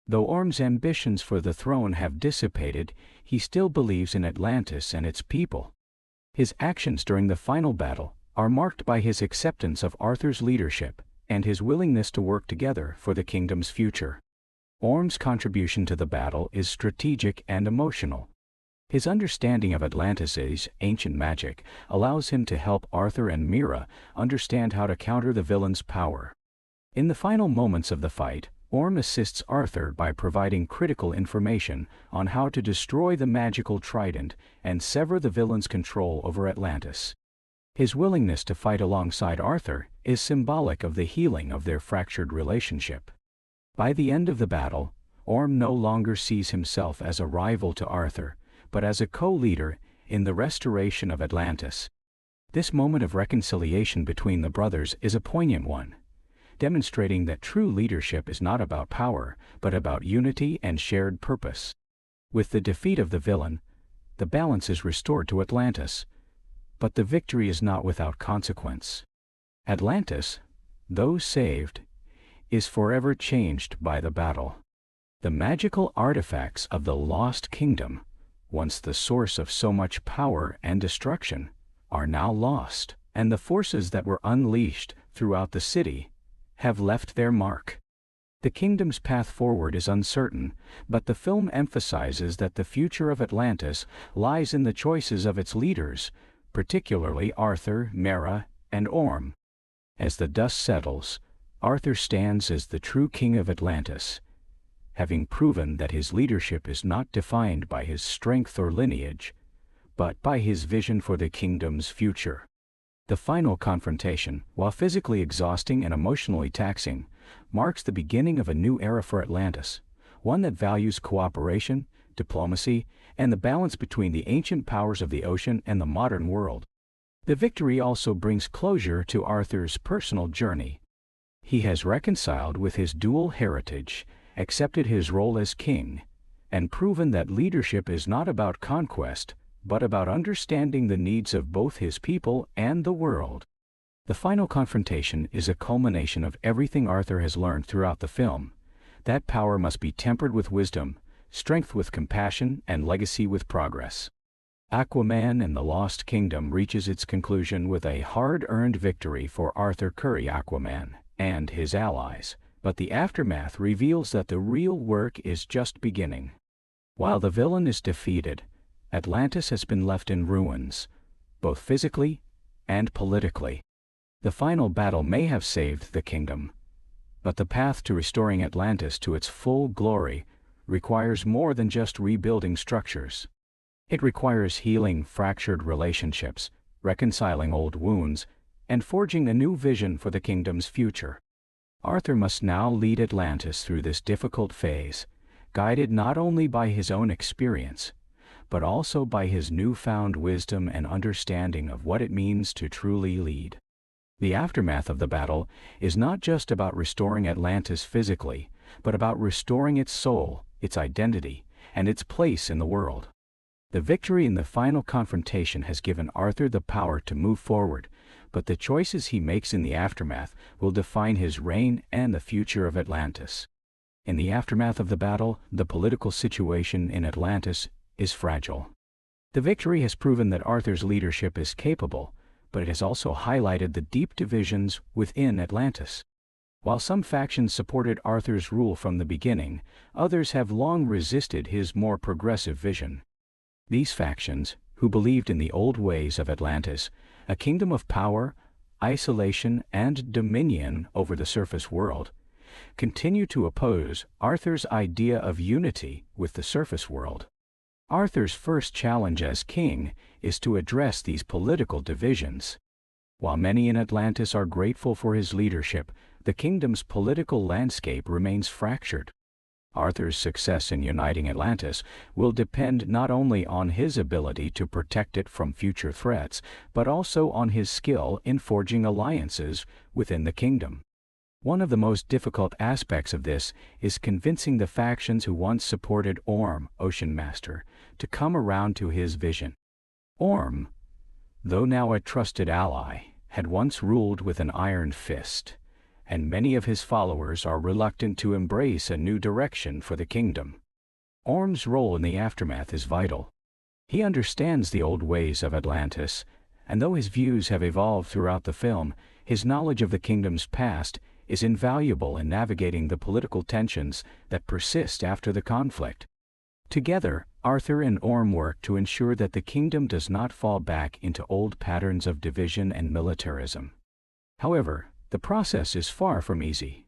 [SPEAKER 1] Though Orm's ambitions for the throne have dissipated, he still believes in Atlantis and its people. His actions during the final battle are marked by his acceptance of Arthur's leadership and his willingness to work together for the kingdom's future. Orm's contribution to the battle is strategic and emotional. His understanding of Atlantis' ancient magic allows him to help Arthur and Mira understand how to counter the villain's power. In the final moments of the fight, Orm assists Arthur by providing critical information on how to destroy the magical trident and sever the villain's control over Atlantis. His willingness to fight alongside Arthur is symbolic of the healing of their fractured relationship. By the end of the battle, Orm no longer sees himself as a rival to Arthur, but as a co-leader in the restoration of Atlantis. This moment of reconciliation between the brothers is a poignant one, demonstrating that true leadership is not about power, but about unity and shared purpose. With the defeat of the villain, the balance is restored to Atlantis, but the victory is not without consequence. Atlantis, though saved, is forever changed by the battle. The magical artifacts of the Lost Kingdom, once the source of so much power and destruction, are now lost, and the forces that were unleashed throughout the city have left their mark. The kingdom's path forward is uncertain, but the film emphasizes that the future of Atlantis lies in the choices of its leaders, particularly Arthur, Mira, and Orm. As the dust settles, Arthur stands as the true king of Atlantis, having proven that his leadership is not defined by his strength or lineage, but by his vision for the kingdom's future. The final confrontation, while physically exhausting and emotionally taxing, marks the beginning of a new era for Atlantis, one that values cooperation, diplomacy, and the balance between the ancient powers of the ocean and the modern world. The victory also brings closure to Arthur's personal journey. He has reconciled with his dual heritage, accepted his role as king, and proven that leadership is not about conquest, but about understanding the needs of both his people and the world. The final confrontation is a culmination of everything Arthur has learned throughout the film. That power must be tempered with wisdom, strength with compassion, and legacy with progress. Aquaman and the Lost Kingdom reaches its conclusion with a hard-earned victory for Arthur Curry Aquaman and his allies, but the aftermath reveals that the real work is just beginning. While the villain is defeated, Atlantis has been left in ruins, both physically and politically. The final battle may have saved the kingdom, but the path to restoring Atlantis to its full glory requires more than just rebuilding structures. It requires healing fractured relationships, reconciling old wounds, and forging a new vision for the kingdom's future. Arthur must now lead Atlantis through this difficult phase, guided not only by his own experience, but also by his newfound wisdom and understanding of what it means to truly lead. The aftermath of the battle is not just about restoring Atlantis physically, but about restoring its soul, its identity, and its place in the world. The victory in the final confrontation has given Arthur the power to move forward, but the choices he makes in the aftermath will define his reign and the future of Atlantis. In the aftermath of the battle, the political situation in Atlantis is fragile. The victory has proven that Arthur's leadership is capable, but it has also highlighted the deep divisions within Atlantis. While some factions supported Arthur's rule from the beginning, others have long resisted his more progressive vision. These factions, who believed in the old ways of Atlantis, a kingdom of power, isolation, and dominion over the surface world, continue to oppose Arthur's idea of unity with the surface world. Arthur's first challenge as king is to address these political divisions. While many in Atlantis are grateful for his leadership, the kingdom's political landscape remains fractured. Arthur's success in uniting Atlantis will depend not only on his ability to protect it from future threats, but also on his skill in forging alliances within the kingdom. One of the most difficult aspects of this is convincing the factions who once supported Orm, Ocean Master, to come around to his vision. Orm, though now a trusted ally, had once ruled with an iron fist, and many of his followers are reluctant to embrace a new direction for the kingdom. Orm's role in the aftermath is vital. He understands the old ways of Atlantis, and though his views have evolved throughout the film, his knowledge of the kingdom's past is invaluable in navigating the political tensions that persist after the conflict. Together, Arthur and Orm work to ensure that the kingdom does not fall back into old patterns of division and militarism. However, the process is far from easy.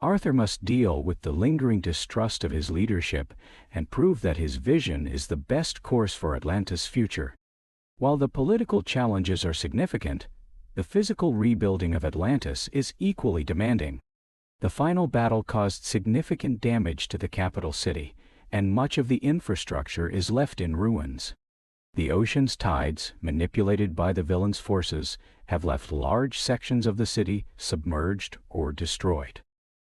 [SPEAKER 1] Arthur must deal with the lingering distrust of his leadership and prove that his vision is the best course for Atlantis' future. While the political challenges are significant, the physical rebuilding of Atlantis is equally demanding. The final battle caused significant damage to the capital city, and much of the infrastructure is left in ruins. The ocean's tides, manipulated by the villain's forces, have left large sections of the city submerged or destroyed.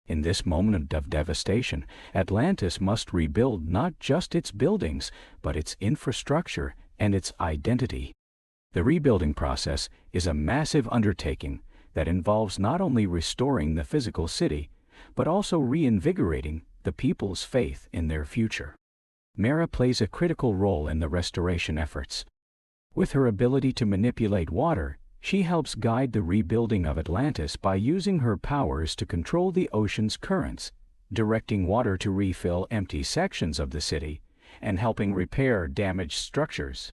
[SPEAKER 1] In this moment of devastation, Atlantis must rebuild not just its buildings, but its infrastructure and its identity. The rebuilding process is a massive undertaking that involves not only restoring the physical city, but also reinvigorating the people's faith in their future. Mera plays a critical role in the restoration efforts. With her ability to manipulate water, she helps guide the rebuilding of Atlantis by using her powers to control the ocean's currents, directing water to refill empty sections of the city, and helping repair damaged structures.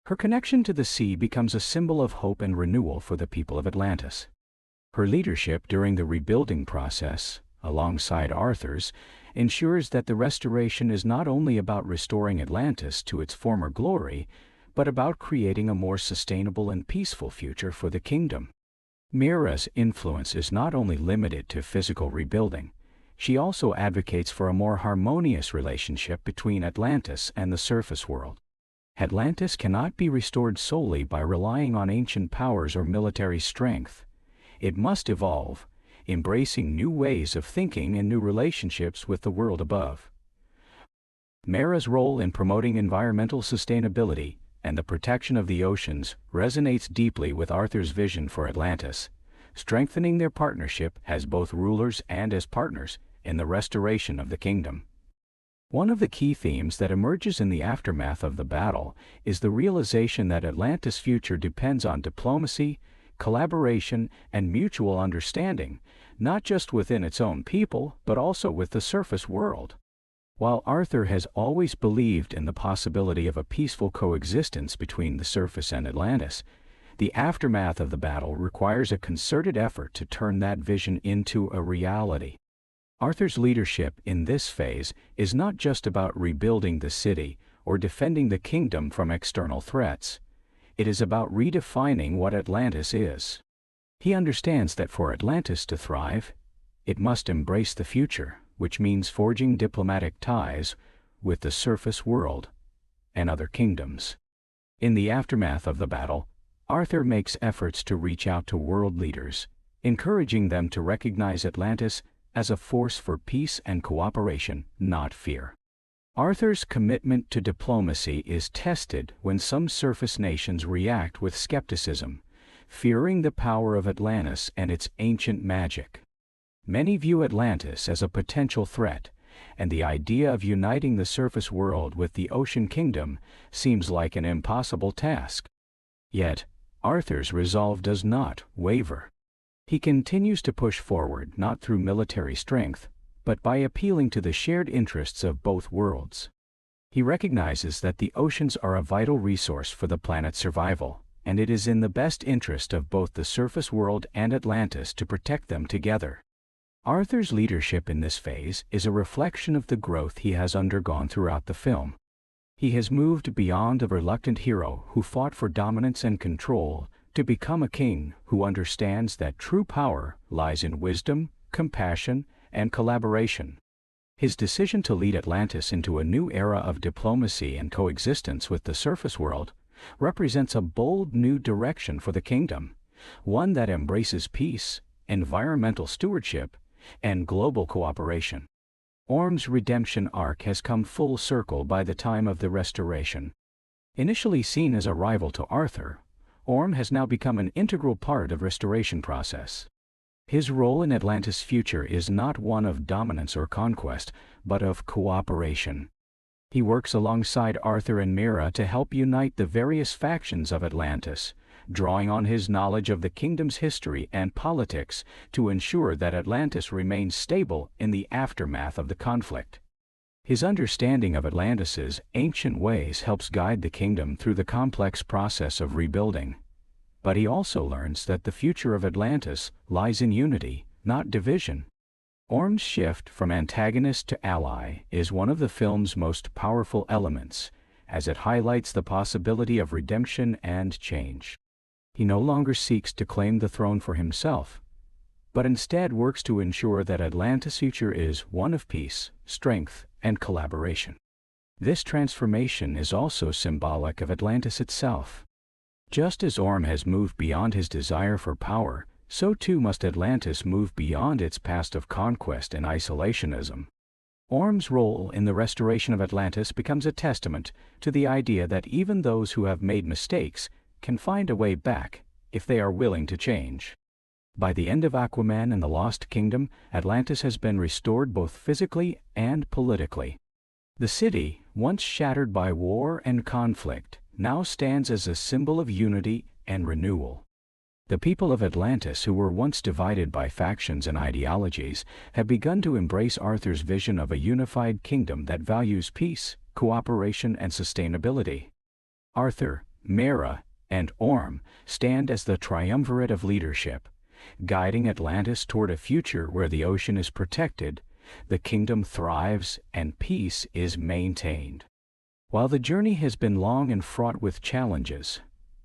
[SPEAKER 1] Her connection to the sea becomes a symbol of hope and renewal for the people of Atlantis. Her leadership during the rebuilding process, alongside Arthur's, ensures that the restoration is not only about restoring Atlantis to its former glory, but about creating a more sustainable and peaceful future for the kingdom. Mira's influence is not only limited to physical rebuilding, she also advocates for a more harmonious relationship between Atlantis and the surface world. Atlantis cannot be restored solely by relying on ancient powers or military strength. It must evolve, embracing new ways of thinking and new relationships with the world above. Mira's role in promoting environmental sustainability and the protection of the oceans resonates deeply with Arthur's vision for Atlantis, strengthening their partnership as both rulers and as partners in the restoration of the kingdom. One of the key themes that emerges in the aftermath of the battle is the realization that Atlantis' future depends on diplomacy, collaboration, and mutual understanding, not just within its own people, but also with the surface world. While Arthur has always believed in the possibility of a peaceful coexistence between the surface and Atlantis, the aftermath of the battle requires a concerted effort to turn that vision into a reality. Arthur's leadership in this phase is not just about rebuilding the city or defending the kingdom from external threats. It is about redefining what Atlantis is. He understands that for Atlantis to thrive, it must embrace the future, which means forging diplomatic ties with the surface world and other kingdoms. In the aftermath of the battle, Arthur makes efforts to reach out to world leaders, encouraging them to recognize Atlantis as a force for peace and cooperation, not fear. Arthur's commitment to diplomacy is tested when some surface nations react with skepticism, fearing the power of Atlantis and its ancient magic. Many view Atlantis as a potential threat, and the idea of uniting the surface world with the ocean kingdom seems like an impossible task. Yet, Arthur's resolve does not waver. He continues to push forward not through military strength, but by appealing to the shared interests of both worlds. He recognizes that the oceans are a vital resource for the planet's survival, and it is in the best interest of both the surface world and Atlantis to protect them together. Arthur's leadership in this phase is a reflection of the growth he has undergone throughout the film. He has moved beyond a reluctant hero who fought for dominance and control to become a king who understands that true power lies in wisdom, compassion, and collaboration. His decision to lead Atlantis into a new era of diplomacy and coexistence with the surface world represents a bold new direction for the kingdom, one that embraces peace, environmental stewardship, and global cooperation. Orm's redemption arc has come full circle by the time of the Restoration. Initially seen as a rival to Arthur, Orm has now become an integral part of the restoration process. His role in Atlantis' future is not one of dominance or conquest, but of cooperation. He works alongside Arthur and Mira to help unite the various factions of Atlantis, drawing on his knowledge of the kingdom's history and politics to ensure that Atlantis remains stable in the aftermath of the conflict. His understanding of Atlantis's ancient ways helps guide the kingdom through the complex process of rebuilding. But he also learns that the future of Atlantis lies in unity, not division. Orm's shift from antagonist to ally is one of the film's most powerful elements, as it highlights the possibility of redemption and change. He no longer seeks to claim the throne for himself, but instead works to ensure that Atlantis' future is one of peace, strength, and collaboration. This transformation is also symbolic of Atlantis itself. Just as Orm has moved beyond his desire for power, so too must Atlantis move beyond its past of conquest and isolationism. Orm's role in the restoration of Atlantis becomes a testament to the idea that even those who have made mistakes can find a way back if they are willing to change. By the end of Aquaman and the Lost Kingdom, Atlantis has been restored both physically and politically. The city, once shattered by war and conflict, now stands as a symbol of unity and renewal. The people of Atlantis, who were once divided by factions and ideologies, have begun to embrace Arthur's vision of a unified kingdom that values peace, cooperation, and sustainability. Arthur, Mera, and Orm stand as the triumvirate of leadership, guiding Atlantis toward a future where the ocean is protected, the kingdom thrives, and peace is maintained. While the journey has been long and fraught with challenges,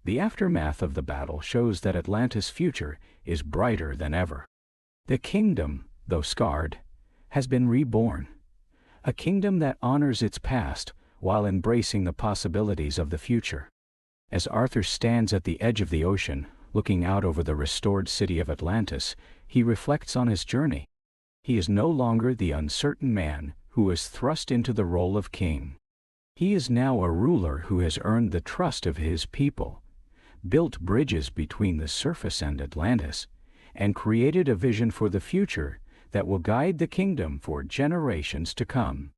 [SPEAKER 1] the aftermath of the battle shows that Atlantis' future is brighter than ever. The kingdom, though scarred, has been reborn. A kingdom that honors its past while embracing the possibilities of the future. As Arthur stands at the edge of the ocean, looking out over the restored city of Atlantis, he reflects on his journey. He is no longer the uncertain man who is thrust into the role of king. He is now a ruler who has earned the trust of his people, built bridges between the surface and Atlantis, and created a vision for the future that will guide the kingdom for generations to come.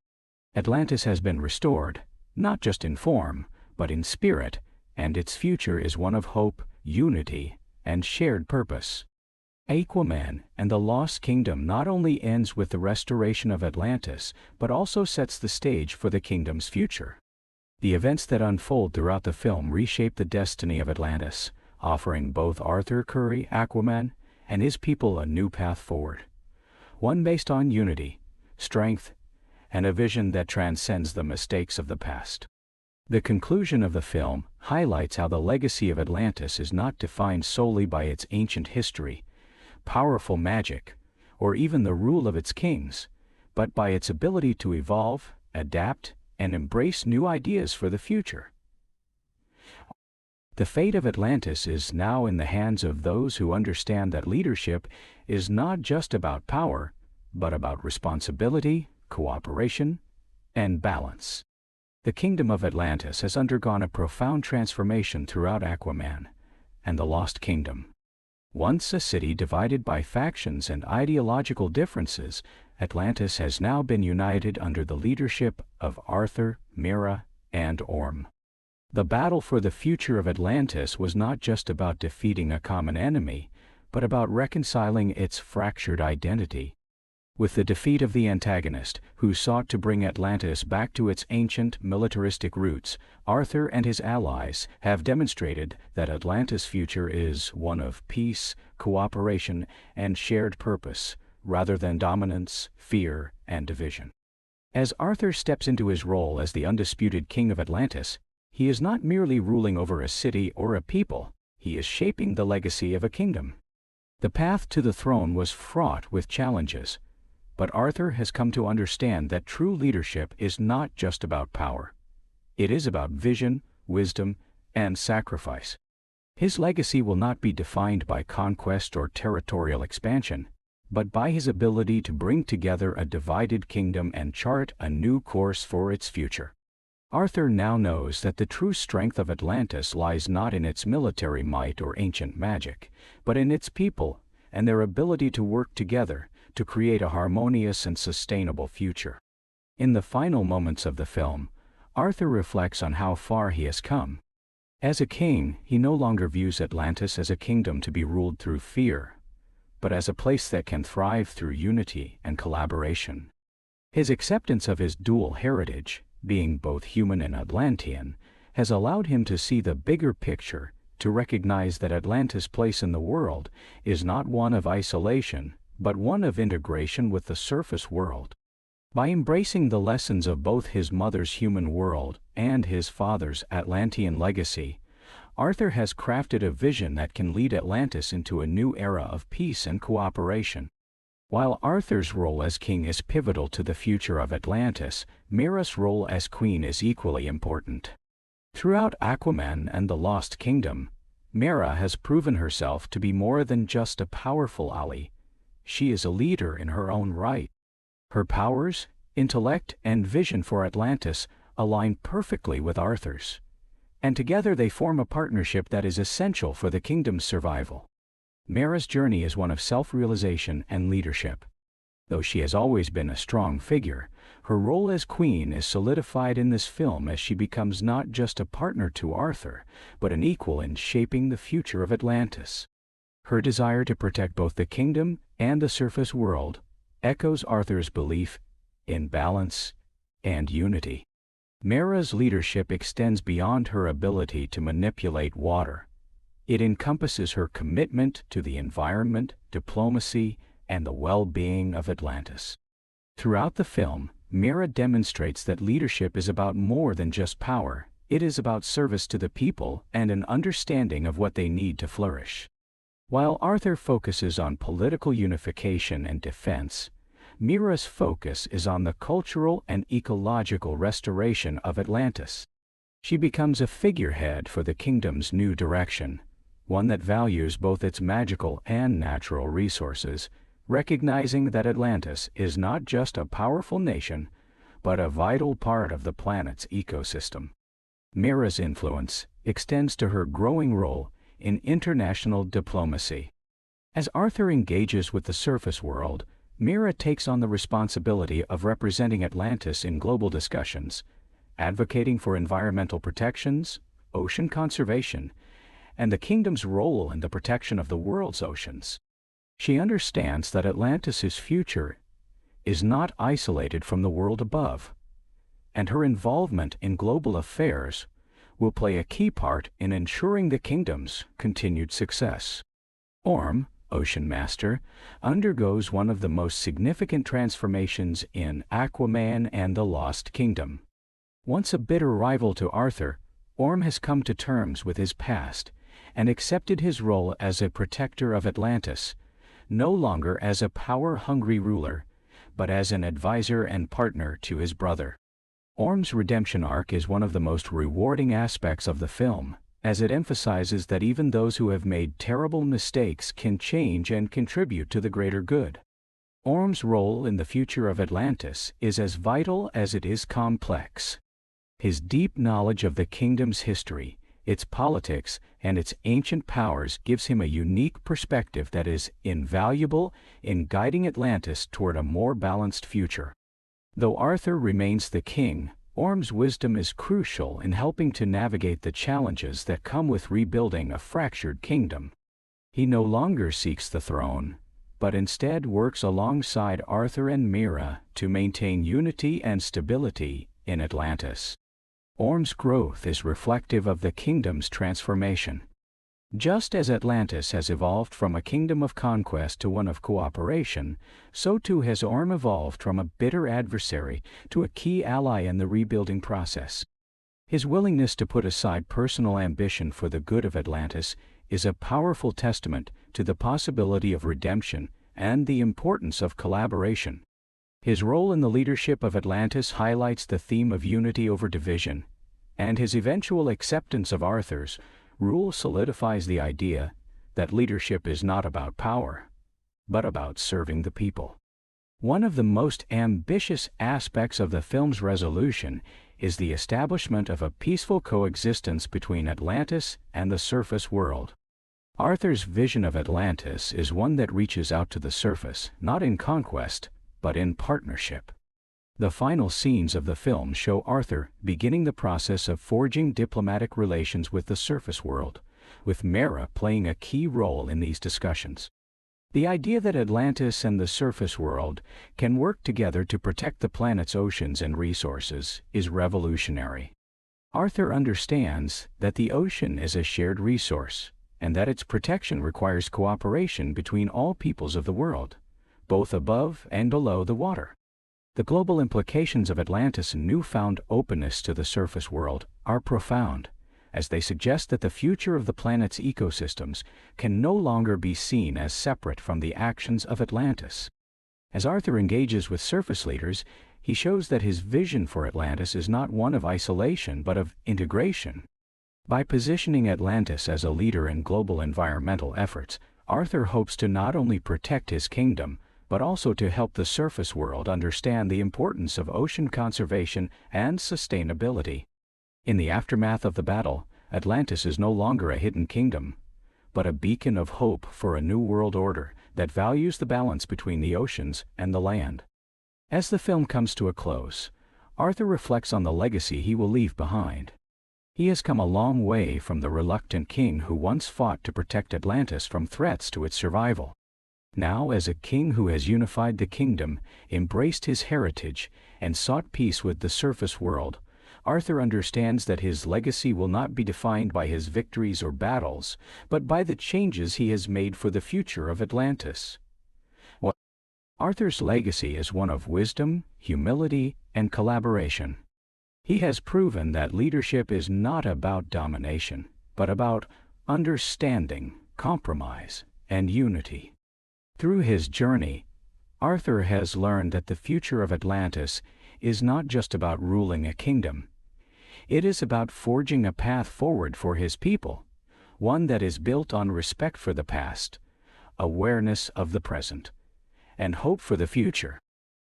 [SPEAKER 1] Atlantis has been restored, not just in form, but in spirit, and its future is one of hope, unity, and shared purpose. Aquaman and the Lost Kingdom not only ends with the restoration of Atlantis, but also sets the stage for the kingdom's future. The events that unfold throughout the film reshape the destiny of Atlantis, offering both Arthur Curry, Aquaman, and his people a new path forward. One based on unity, strength, and a vision that transcends the mistakes of the past. The conclusion of the film highlights how the legacy of Atlantis is not defined solely by its ancient history, powerful magic, or even the rule of its kings, but by its ability to evolve, adapt, and embrace new ideas for the future. The fate of Atlantis is now in the hands of those who understand that leadership is not just about power, but about responsibility, cooperation, and balance. The kingdom of Atlantis has undergone a profound transformation throughout Aquaman and the Lost Kingdom. Once a city divided by factions and ideological differences, Atlantis has now been united under the leadership of Arthur, Mera, and Orm. The battle for the future of Atlantis was not just about defeating a common enemy, but about reconciling its fractured identity. With the defeat of the antagonist, who sought to bring Atlantis back to its ancient militaristic roots, Arthur and his allies have demonstrated that Atlantis' future is one of peace, cooperation, and shared purpose, rather than dominance, fear, and division. As Arthur steps into his role as the undisputed king of Atlantis, he is not merely ruling over a city or a people, he is shaping the legacy of a kingdom. The path to the throne was fraught with challenges, but Arthur has come to understand that true leadership is not just about power. It is about vision, wisdom, and sacrifice. His legacy will not be defined by conquest or territorial expansion, but by his ability to bring together a divided kingdom and chart a new course for its future. Arthur now knows that the true strength of Atlantis lies not in its military might or ancient magic, but in its people and their ability to work together to create a harmonious and sustainable future. In the final moments of the film, Arthur reflects on how far he has come. As a king, he no longer views Atlantis as a kingdom to be ruled through fear, but as a place that can thrive through unity and collaboration. His acceptance of his dual heritage, being both human and Atlantean, has allowed him to see the bigger picture, to recognize that Atlantis' place in the world is not one of isolation, but one of integration with the surface world. By embracing the lessons of both his mother's human world and his father's Atlantean legacy, Arthur has crafted a vision that can lead Atlantis into a new era of peace and cooperation. While Arthur's role as king is pivotal to the future of Atlantis, Mera's role as queen is equally important. Throughout Aquaman and the Lost Kingdom, Mera has proven herself to be more than just a powerful ally. She is a leader in her own right. Her powers, intellect, and vision for Atlantis align perfectly with Arthur's, and together they form a partnership that is essential for the kingdom's survival. Mera's journey is one of self-realization and leadership. Though she has always been a strong figure, her role as queen is solidified in this film as she becomes not just a partner to Arthur, but an equal in shaping the future of Atlantis. Her desire to protect both the kingdom and the surface world echoes Arthur's belief in balance and unity. Mera's leadership extends beyond her ability to manipulate water. It encompasses her commitment to the environment, diplomacy, and the well-being of Atlantis. Throughout the film, Mira demonstrates that leadership is about more than just power. It is about service to the people and an understanding of what they need to flourish. While Arthur focuses on political unification and defense, Mira's focus is on the cultural and ecological restoration of Atlantis. She becomes a figurehead for the kingdom's new direction, one that values both its magical and natural resources, recognizing that Atlantis is not just a powerful nation, but a vital part of the planet's ecosystem. Mira's influence extends to her growing role in international diplomacy. As Arthur engages with the surface world, Mira takes on the responsibility of representing Atlantis in global discussions, advocating for environmental protections, ocean conservation, and the kingdom's role in the protection of the world's oceans. She understands that Atlantis's future is not isolated from the world above, and her involvement in global affairs will play a key part in ensuring the kingdom's continued success. Orm, Ocean Master, undergoes one of the most significant transformations in Aquaman and the Lost Kingdom. Once a bitter rival to Arthur, Orm has come to terms with his past and accepted his role as a protector of Atlantis, no longer as a power-hungry ruler, but as an advisor and partner to his brother. Orm's redemption arc is one of the most rewarding aspects of the film, as it emphasizes that even those who have made terrible mistakes can change and contribute to the greater good. Orm's role in the future of Atlantis is as vital as it is complex. His deep knowledge of the kingdom's history, its politics, and its ancient powers gives him a unique perspective that is invaluable in guiding Atlantis toward a more balanced future. Though Arthur remains the king, Orm's wisdom is crucial in helping to navigate the challenges that come with rebuilding a fractured kingdom. He no longer seeks the throne, but instead works alongside Arthur and Mira to maintain unity and stability in Atlantis. Orm's growth is reflective of the kingdom's transformation. Just as Atlantis has evolved from a kingdom of conquest to one of cooperation, so too has Orm evolved from a bitter adversary to a key ally in the rebuilding process. His willingness to put aside personal ambition for the good of Atlantis is a powerful testament to the possibility of redemption and the importance of collaboration. His role in the leadership of Atlantis highlights the theme of unity over division, and his eventual acceptance of Arthur's rule solidifies the idea that leadership is not about power, but about serving the people. One of the most ambitious aspects of the film's resolution is the establishment of a peaceful coexistence between Atlantis and the surface world. Arthur's vision of Atlantis is one that reaches out to the surface, not in conquest, but in partnership. The final scenes of the film show Arthur beginning the process of forging diplomatic relations with the surface world, with Mira playing a key role in these discussions. The idea that Atlantis and the surface world can work together to protect the planet's oceans and resources is revolutionary. Arthur understands that the ocean is a shared resource, and that its protection requires cooperation between all peoples of the world, both above and below the water. The global implications of Atlantis' newfound openness to the surface world are profound, as they suggest that the future of the planet's ecosystems can no longer be seen as separate from the actions of Atlantis. As Arthur engages with surface leaders, he shows that his vision for Atlantis is not one of isolation but of integration. By positioning Atlantis as a leader in global environmental efforts, Arthur hopes to not only protect his kingdom, but also to help the surface world understand the importance of ocean conservation and sustainability. In the aftermath of the battle, Atlantis is no longer a hidden kingdom, but a beacon of hope for a new world order that values the balance between the oceans and the land. As the film comes to a close, Arthur reflects on the legacy he will leave behind. He has come a long way from the reluctant king who once fought to protect Atlantis from threats to its survival. Now, as a king who has unified the kingdom, embraced his heritage, and sought peace with the surface world, Arthur understands that his legacy will not be defined by his victories or battles, but by the changes he has made for the future of Atlantis. Arthur's legacy is one of wisdom, humility, and collaboration. He has proven that leadership is not about domination, but about understanding, compromise, and unity. Through his journey, Arthur has learned that the future of Atlantis is not just about ruling a kingdom. It is about forging a path forward for his people, one that is built on respect for the past, awareness of the present, and hope for the future.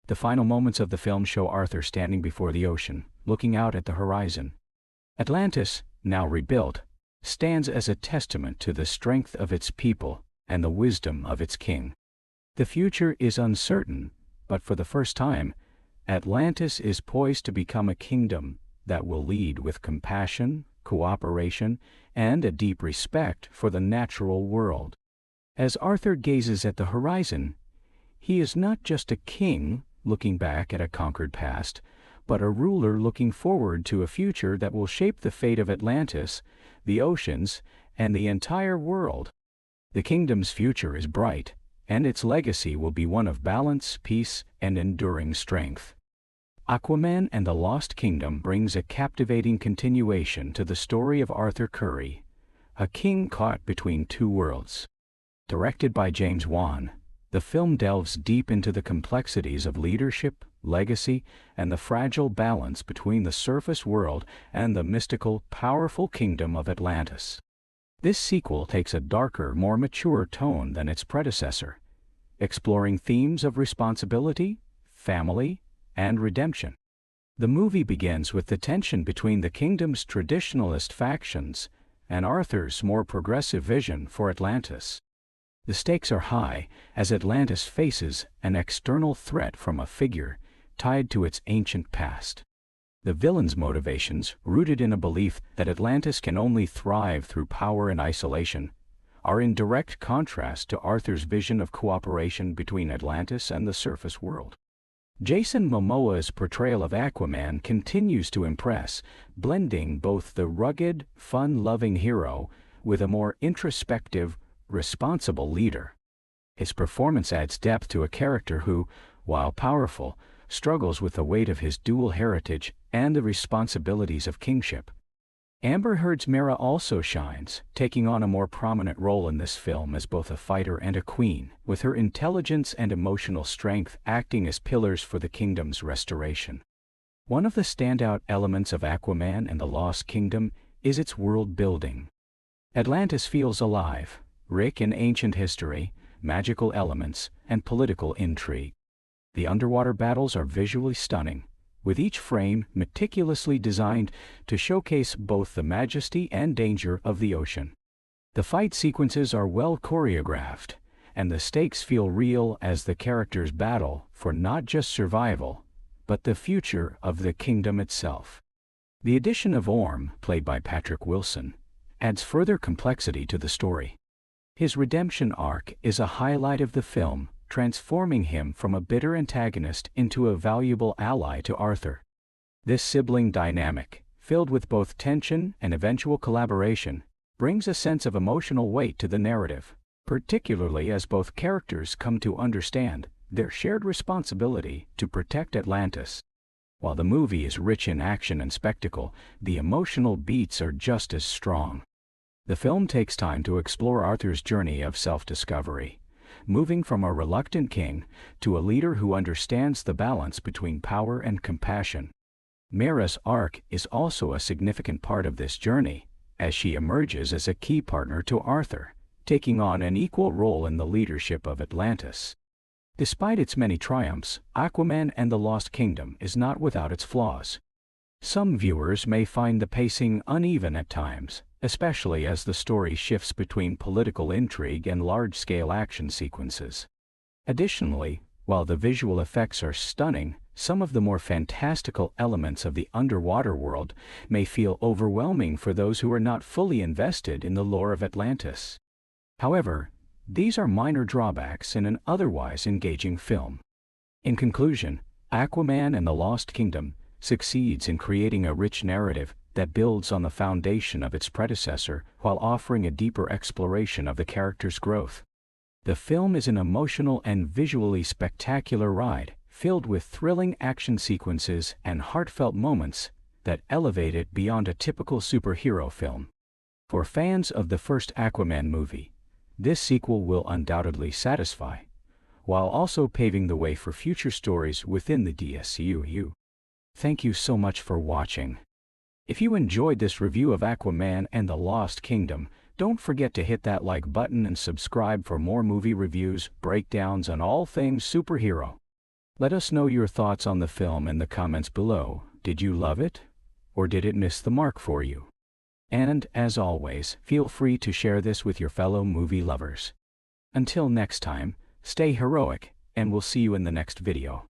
[SPEAKER 1] The final moments of the film show Arthur standing before the ocean, looking out at the horizon. Atlantis, now rebuilt, stands as a testament to the strength of its people and the wisdom of its king. The future is uncertain, but for the first time, Atlantis is poised to become a kingdom that will lead with compassion, cooperation, and a deep respect for the natural world. As Arthur gazes at the horizon, he is not just a king looking back at a conquered past, but a ruler looking forward to a future that will shape the fate of Atlantis, the oceans, and the entire world. The kingdom's future is bright, and its legacy will be one of balance, peace, and enduring strength. Aquaman and the Lost Kingdom brings a captivating continuation to the story of Arthur Curry, a king caught between two worlds. Directed by James Wan, the film delves deep into the complexities of leadership, legacy, and the fragile balance between the surface world and the mystical, powerful kingdom of Atlantis. This sequel takes a darker, more mature tone than its predecessor, exploring themes of responsibility, family, and redemption. The movie begins with the tension between the kingdom's traditionalist factions and Arthur's more progressive vision for Atlantis. The stakes are high as Atlantis faces an external threat from a figure tied to its ancient past. The villain's motivations, rooted in a belief that Atlantis can only thrive through power and isolation, are in direct contrast to Arthur's vision of cooperation between Atlantis and the surface world. Jason Momoa's portrayal of Aquaman continues to impress, blending both the rugged, fun-loving hero with a more introspective, responsible leader. His performance adds depth to a character who, while powerful, struggles with the weight of his dual heritage and the responsibilities of kingship. Amber Heard's Mera also shines, taking on a more prominent role in this film as both a fighter and a queen, with her intelligence and emotional strength acting as pillars for the kingdom's restoration. One of the standout elements of Aquaman and the Lost Kingdom is its world building. Atlantis feels alive, rich in ancient history, magical elements, and political intrigue. The underwater battles are visually stunning, with each frame meticulously designed to showcase both the majesty and danger of the ocean. The fight sequences are well choreographed, and the stakes feel real as the characters battle for not just survival, but the future of the kingdom itself. The addition of Orm, played by Patrick Wilson, adds further complexity to the story. His redemption arc is a highlight of the film, transforming him from a bitter antagonist into a valuable ally to Arthur. This sibling dynamic, filled with both tension and eventual collaboration, brings a sense of emotional weight to the narrative, particularly as both characters come to understand their shared responsibility to protect Atlantis. While the movie is rich in action and spectacle, the emotional beats are just as strong. The film takes time to explore Arthur's journey of self-discovery, moving from a reluctant king to a leader who understands the balance between power and compassion. Mera's arc is also a significant part of this journey, as she emerges as a key partner to Arthur, taking on an equal role in the leadership of Atlantis. Despite its many triumphs, Aquaman and the Lost Kingdom is not without its flaws. Some viewers may find the pacing uneven at times, especially as the story shifts between political intrigue and large-scale action sequences. Additionally, while the visual effects are stunning, some of the more fantastical elements of the underwater world may feel overwhelming for those who are not fully invested in the lore of Atlantis. However, these are minor drawbacks in an otherwise engaging film. In conclusion, Aquaman and the Lost Kingdom succeeds in creating a rich narrative that builds on the foundation of its predecessor while offering a deeper exploration of the character's growth. The film is an emotional and visually spectacular ride, filled with thrilling action sequences and heartfelt moments that elevate it beyond a typical superhero film. For fans of the first Aquaman movie, this sequel will undoubtedly satisfy, while also paving the way for future stories within the DCEU. Thank you so much for watching. If you enjoyed this review of Aquaman and the Lost Kingdom, don't forget to hit that like button and subscribe for more movie reviews, breakdowns, and all things superhero. Let us know your thoughts on the film in the comments below. Did you love it? Or did it miss the mark for you? And, as always, feel free to share this with your fellow movie lovers. Until next time, stay heroic, and we'll see you in the next video.